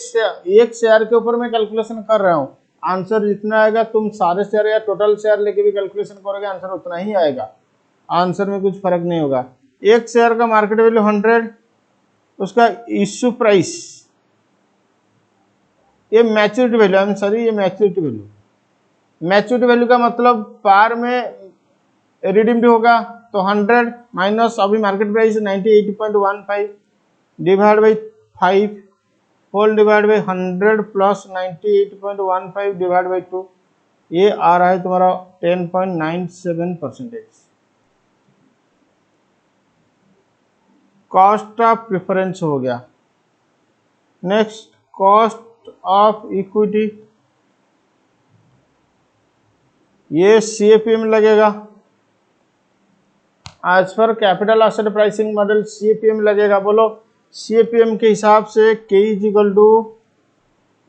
शेयर के ऊपर मैं कैलकुलेशन कर रहा हूँ। आंसर जितना आएगा, तुम सारे शेयर या टोटल शेयर लेके भी कैलकुलेशन करोगे आंसर उतना ही आएगा, आंसर में कुछ फर्क नहीं होगा। एक शेयर का मार्केट वैल्यू 100, उसका इश्यू प्राइस, ये maturity value, I am sorry ये मैच्योरिटी वैल्यू। मैच्योरिटी वैल्यू का मतलब पार में रिडीम्ड होगा, तो 100 माइनस अभी market price 98.15 divide by 5 whole divide by 100 plus 98.15 divide by 2, ये आ रहा है तुम्हारा 10.97%। कॉस्ट ऑफ प्रेफरेंस हो गया। नेक्स्ट कॉस्ट ऑफ इक्विटी, ये सीएपीएम लगेगा। As per capital asset pricing model CAPM लगेगा। बोलो सीएपीएम के हिसाब से K is equal to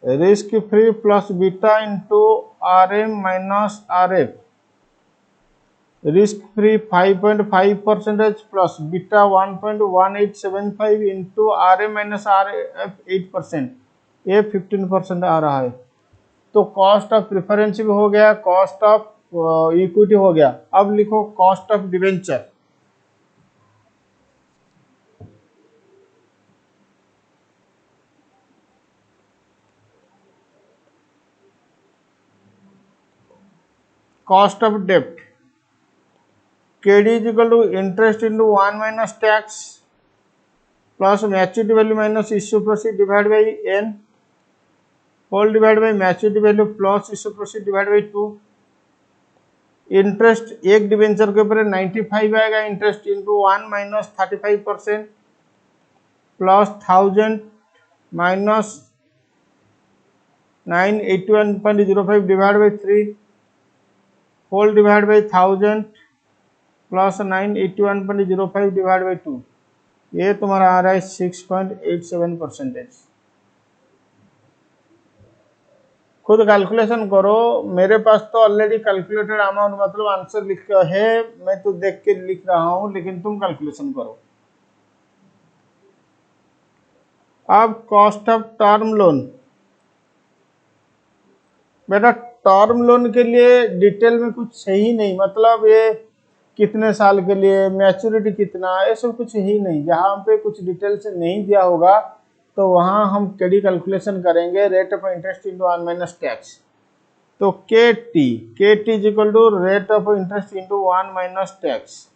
risk free plus beta into R M minus R F. Risk free 5.5% plus beta 1.1875 into R M minus R F 8%, ये 15% आ रहा है। तो कॉस्ट ऑफ प्रेफरेंस भी हो गया, कॉस्ट ऑफ इक्विटी हो गया। अब लिखो cost of debenture. Cost of डेप्ट, KD is equal to interest into 1 minus tax plus maturity value minus issue proceed divided by n whole divided by maturity value plus issue proceed divided by 2। Interest एक डिवेंचर के ऊपर 95 आएगा, interest into 1 minus 35% plus 1000 minus 981.05 divide by 3 whole divide by 1000 plus 981.05 divide by 2, ये तुम्हारा आ रहा है 6.87%। खुद कैलकुलेशन करो, मेरे पास तो ऑलरेडी कैलकुलेटेड अमाउंट मतलब आंसर लिख है, मैं तो देख के लिख रहा हूं, लेकिन तुम कैलकुलेशन करो। अब कॉस्ट ऑफ टर्म लोन। बेटा टर्म लोन के लिए डिटेल में कुछ सही नहीं, मतलब ये कितने साल के लिए, मैच्योरिटी कितना, ये सब कुछ ही नहीं। जहाँ पे कुछ डिटेल से नहीं दिया होगा तो वहाँ हम केडी कैलकुलेशन करेंगे, rate of interest into 1 minus tax. तो KT is equal to rate of interest into 1 minus tax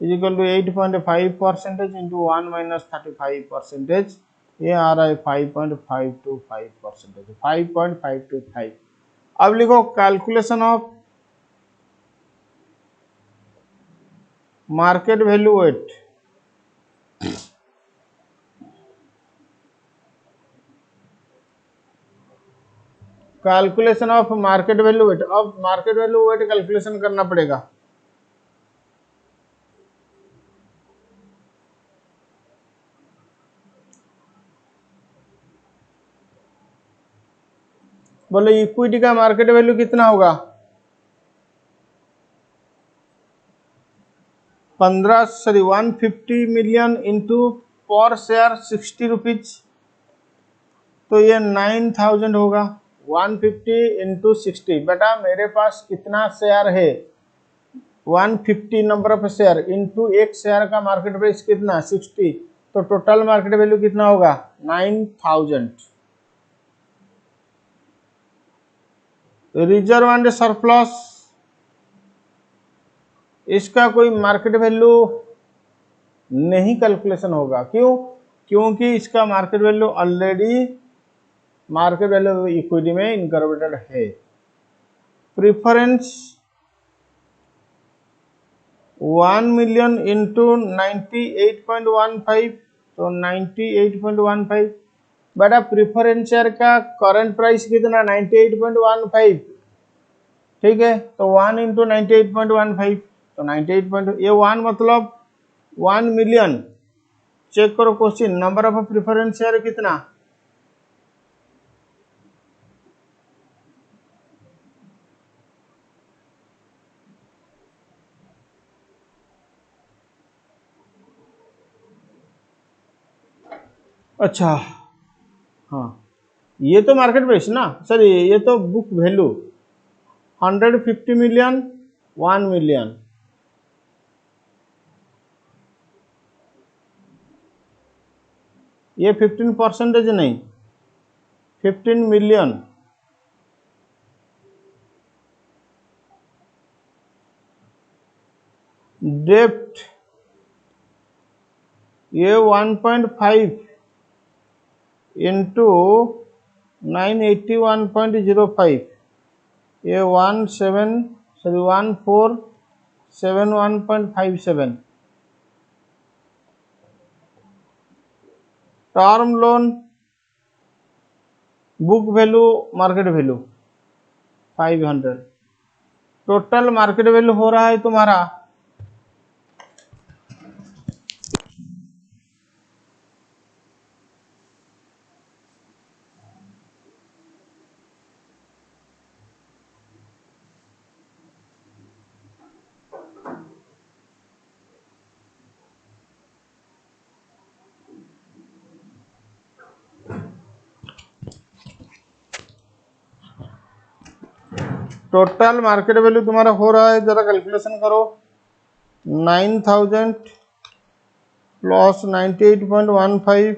is equal to 8.5% into 1 minus 35%, ये आ रहा है 5.525%, 5.525। अब लिखो calculation of market value weight. Calculation of market value weight. अब मार्केट वैल्यू वेट कैलकुलेशन करना पड़ेगा। बोले इक्विटी का मार्केट वैल्यू कितना होगा? 150 मिलियन इंटू पर शेयर 60 रुपीज, तो ये 9000 होगा। 150 इंटू 60, बेटा मेरे पास कितना शेयर है? 150 नंबर ऑफ शेयर इंटू एक शेयर का मार्केट प्राइस कितना? 60, तो टोटल मार्केट वैल्यू कितना होगा? 9000। रिजर्व एंड सरप्लस, इसका कोई मार्केट वैल्यू नहीं कैलकुलेशन होगा। क्यों? क्योंकि इसका market value already market value equity में इनकॉर्पोरेटेड है। प्रिफरेंस 1 मिलियन इंटू 98.15, तो 98.15 बेटा प्रिफरेंस शेयर का करंट प्राइस कितना 98.15, ठीक है। तो 1 इंटू 98.15, तो 98. ये 1 मतलब 1 मिलियन। चेक करो question, number of preference share कितना, अच्छा हाँ ये तो मार्केट प्राइस ना, सॉरी ये तो बुक वैल्यू 150 मिलियन 1 मिलियन, ये 15% नहीं 15 मिलियन। डेप्ट ये 1.5 इंटू 981.05, ये 1471.57। Term loan book value market value 500, total market value हो रहा है तुम्हारा टोटल मार्केट वैल्यू तुम्हारा हो रहा है, जरा कैलकुलेशन करो, 9000 प्लस 98.15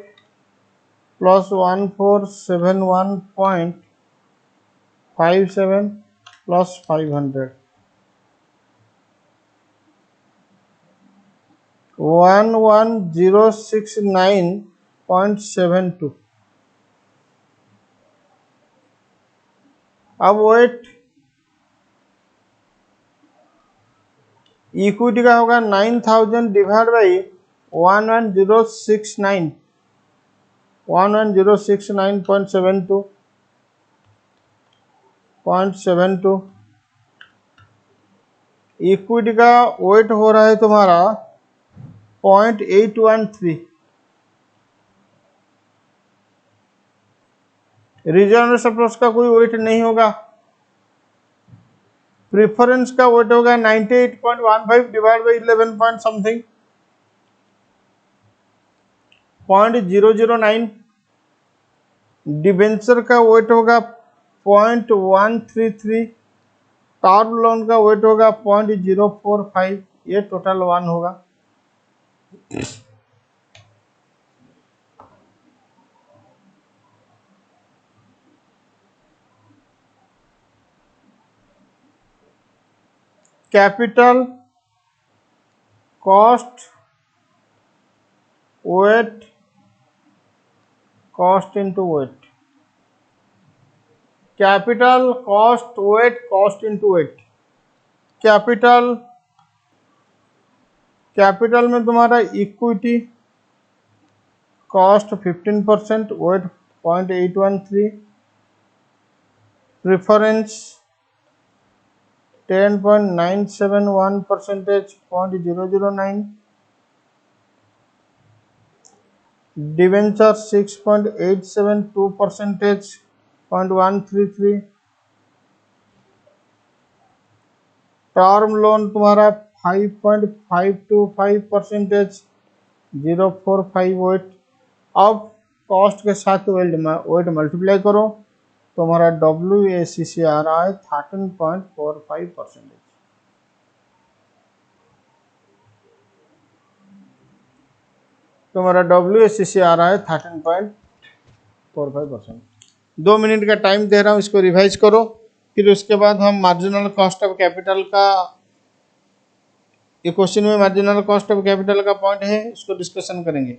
प्लस 1471.57 प्लस 500, 11069.72। अब वेट इक्विटी का होगा 9000 डिवाइड बाई 11069.72 इक्विटी का वेट हो रहा है तुम्हारा 0.813। रिजर्व सरप्लस का कोई वेट नहीं होगा। प्रेफरेंस का वेट होगा 98.15 divide by 11 point something 0.009। Debenture का वेट होगा 0.133। टर्म लोन का वेट होगा 0.045। ये टोटल 1 होगा। Capital cost weight cost into weight, capital cost weight cost into weight. Capital में तुम्हारा equity cost 15%, weight 0.813, preference 10.971%, 0.009, debenture 6.872%, 0.133, term loan तुम्हारा 5.525%, 045 वेट। अब कॉस्ट के साथ वेट मल्टीप्लाई करो, तुम्हारा WACC आ रहा है 13.45%। तुम्हारा WACC आ रहा है 13.45%। 2 मिनट का टाइम दे रहा हूँ, इसको रिवाइज करो, फिर उसके बाद हम मार्जिनल कॉस्ट ऑफ कैपिटल का ये क्वेश्चन में मार्जिनल कॉस्ट ऑफ कैपिटल का पॉइंट है, इसको डिस्कशन करेंगे।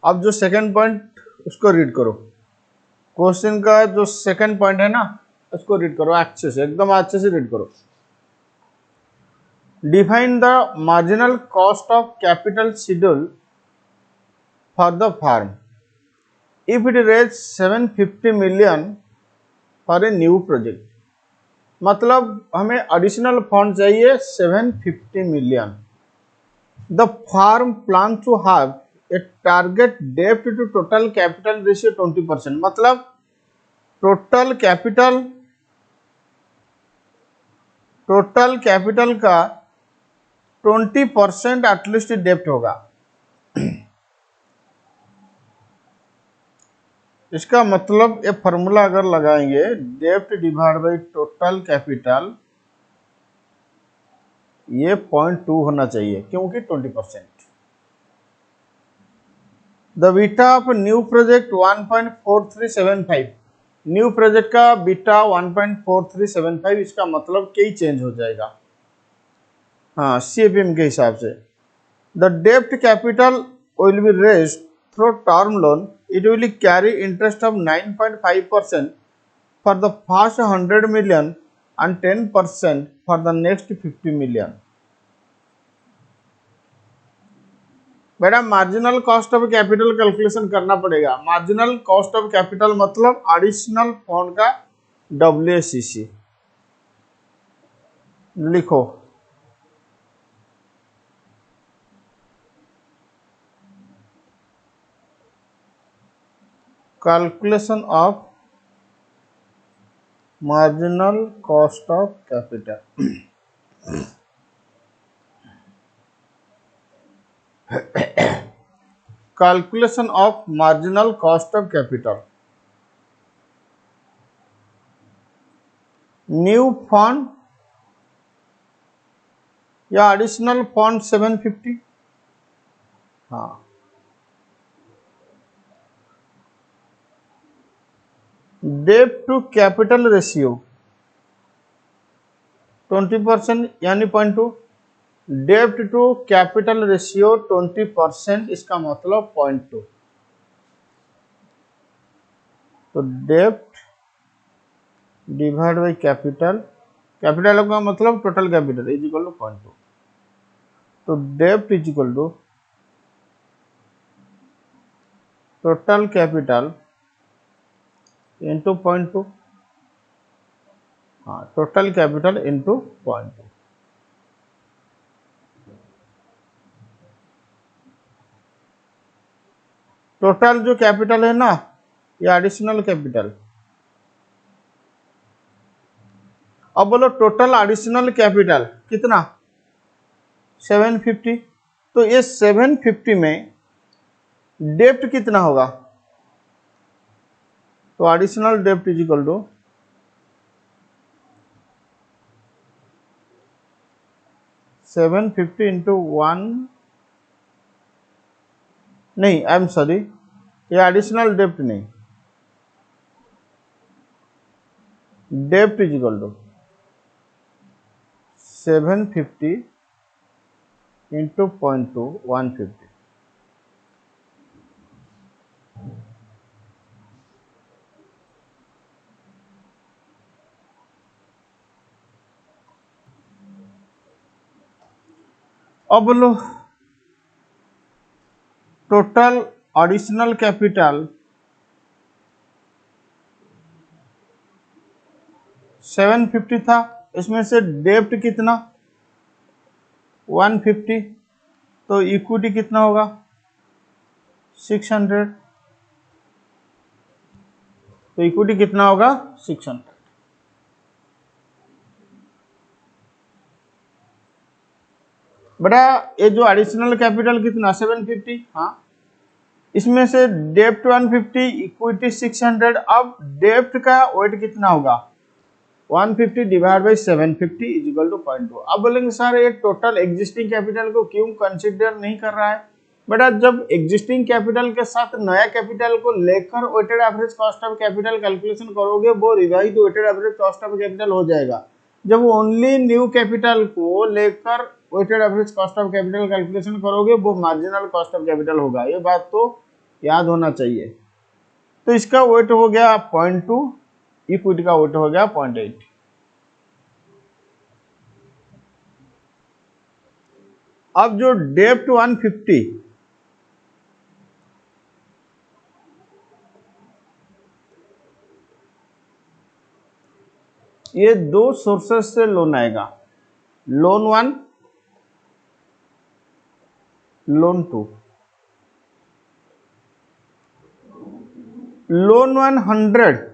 अब जो सेकंड पॉइंट उसको रीड करो, क्वेश्चन का जो सेकंड पॉइंट है ना उसको रीड करो अच्छे से, एकदम अच्छे से रीड करो। Define the marginal cost of capital schedule for the firm if it raise 750 million for a new project. मतलब हमें एडिशनल फंड चाहिए 750 million. The firm plan to have a target डेब्ट टू टोटल कैपिटल रेशियो 20%। मतलब टोटल कैपिटल का 20% एटलीस्ट डेब्ट होगा। इसका मतलब ये फॉर्मूला अगर लगाएंगे, डेब्ट डिवाइड बाई टोटल कैपिटल, ये 0.2 होना चाहिए क्योंकि 20%। The beta of new project 1.4375। New project का बीटा 1.4375, इसका मतलब कई चेंज हो जाएगा, हाँ CFM के हिसाब से। द डेब्ट capital will be raised through term loan, it will carry interest of 9.5% for the first 100 million and 10% for the next 50 million। बेटा marginal cost of capital calculation करना पड़ेगा। मार्जिनल कॉस्ट ऑफ कैपिटल मतलब एडिशनल फंड का WACC लिखो। Calculation of marginal cost of capital। Calculation of marginal cost of capital। New fund या एडिशनल फंड 750, हाँ डेब्ट टू कैपिटल रेशियो 20% यानी 0.2, डेब्ट टू कैपिटल रेशियो 20%, इसका मतलब 0.2। तो डेब्ट डिवाइड बाई कैपिटल, कैपिटल का मतलब total capital is equal to 0.2। तो डेब्ट is equal to total capital into 0.2, हाँ टोटल कैपिटल इंटू 0.2। टोटल जो कैपिटल है ना ये एडिशनल कैपिटल। अब बोलो टोटल एडिशनल कैपिटल कितना 750। तो ये 750 में डेब्ट कितना होगा, तो एडिशनल डेब्ट इज इक्वल टू 750 इंटू 1, नहीं आई एम सॉरी, ये एडिशनल डेब्ट नहीं, डेब्ट इज इक्वल टू 750 इंटू 0.2 150। अब बोलो टोटल एडिशनल कैपिटल 750 था, इसमें से डेब्ट कितना 150, तो इक्विटी कितना होगा 600। तो इक्विटी कितना होगा 600। बेटा ये जो एडिशनल कैपिटल कितना 750, हाँ इसमें से डेब्ट 150, इक्विटी 600। अब डेब्ट का वेट कितना होगा 150 divide by 750 is equal to 0.2। अब बोलेंगे सर ये टोटल एग्जिस्टिंग कैपिटल को क्यों कंसिडर नहीं कर रहा है। बेटा जब एग्जिस्टिंग कैपिटल के साथ नया कैपिटल को लेकर weighted average cost of capital calculation करोगे वो revised weighted average cost of capital हो जाएगा। जब ओनली न्यू कैपिटल को लेकर weighted average cost of capital calculation करोगे वो मार्जिनल कॉस्ट ऑफ कैपिटल होगा, ये बात तो याद होना चाहिए। तो इसका वेट हो गया 0.2, इक्विटी का वेट हो गया 0.8। अब जो डेप्ट 150, ये दो सोर्सेस से लोन आएगा, loan 1, loan 2। Loan 100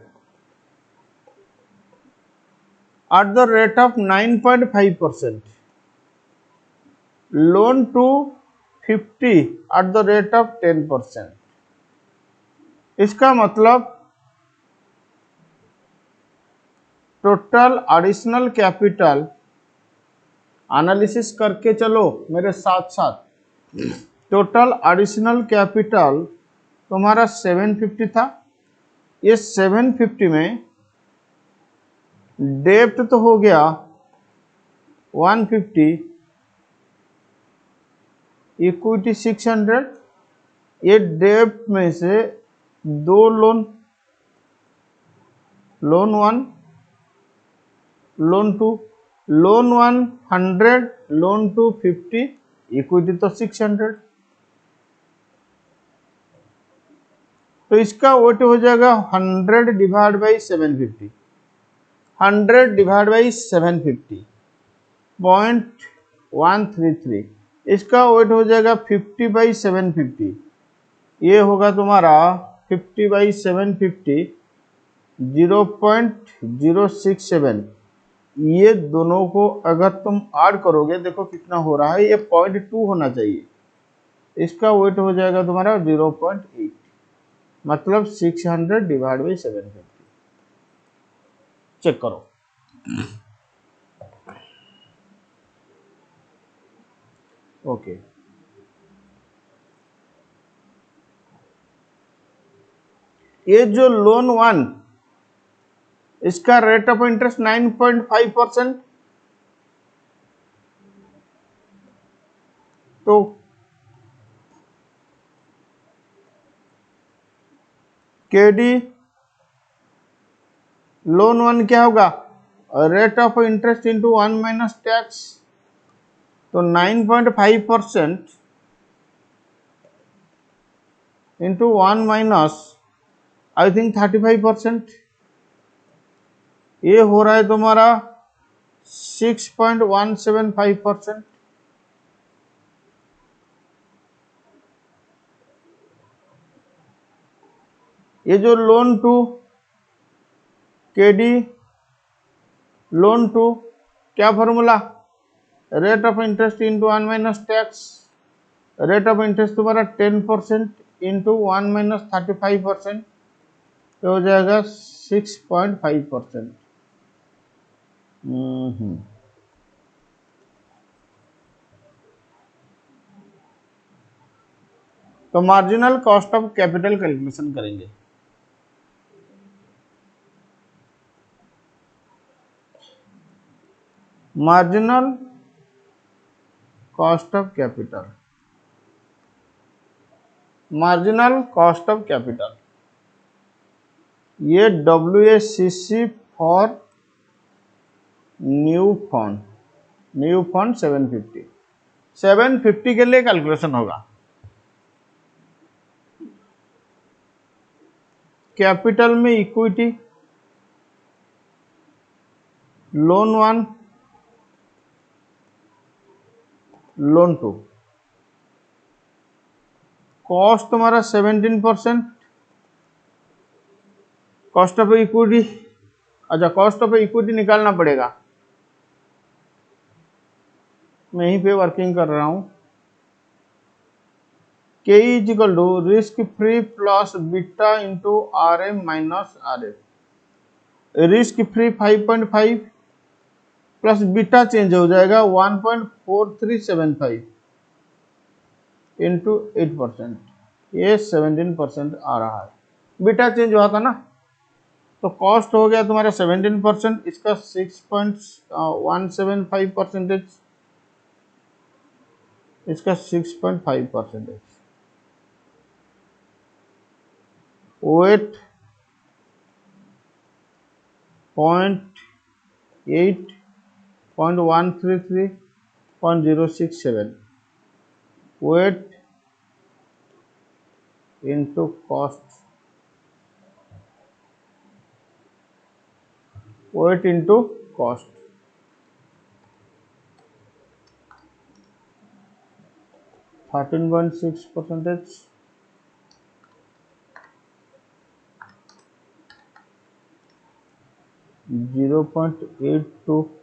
at the rate of 9.5%, loan 250 at the rate of 10%। इसका मतलब टोटल एडिशनल कैपिटल एनालिसिस करके चलो मेरे साथ साथ। टोटल एडिशनल कैपिटल तुम्हारा 750 था, ये 750 में डेप्ट तो हो गया 150, इक्विटी 600, ये डेप्ट में से दो loan, loan 1, loan 2, loan 100, loan 2 50, equity तो 600। तो इसका वेट हो जाएगा 100 डिवाइड बाई 750, 100 डिवाइड बाई 750, 0.133। इसका वेट हो जाएगा 50 बाई 750, ये होगा तुम्हारा 50 बाई 750, 0.067। ये दोनों को अगर तुम ऐड करोगे देखो कितना हो रहा है, ये 0.2 होना चाहिए। इसका वेट हो जाएगा तुम्हारा 0.8, मतलब 600 डिवाइड बाई 750। चेक करो। ओके, ये जो लोन 1, इसका रेट ऑफ इंटरेस्ट 9.5%, तो केडी लोन 1 क्या होगा, rate of interest into 1 minus tax, तो 9.5% इंटू 1 माइनस आई थिंक 35%, ये हो रहा है तुम्हारा 6.175%। ये जो लोन 2 केडी लोन 2 क्या formula, rate of interest into 1 minus tax, rate of interest तुम्हारा 10% इंटू 1 माइनस 35%, तो हो जाएगा 6.5%। तो marginal cost of capital calculation करेंगे। Marginal cost of capital, marginal cost of capital, ये WACC for new fund, new fund 750 के लिए कैलकुलेशन होगा। कैपिटल में इक्विटी, लोन 1, लोन 2, कॉस्ट तुम्हारा 17%, कॉस्ट ऑफ इक्विटी, अच्छा कॉस्ट ऑफ इक्विटी निकालना पड़ेगा, मैं यहीं पे वर्किंग कर रहा हूं। K is equal to risk free plus beta into RM minus RF, risk free 5.5 plus beta change हो जाएगा 1.4375 इंटू 8%, ये 17% आ रहा है, बीटा चेंज हुआ था ना। तो कॉस्ट हो गया तुम्हारा 17%, इसका 6.175%, इसका 6.5%। Weight 0.8, 0.133, 0.067। Weight into cost, weight into cost, 13.6%, 0.82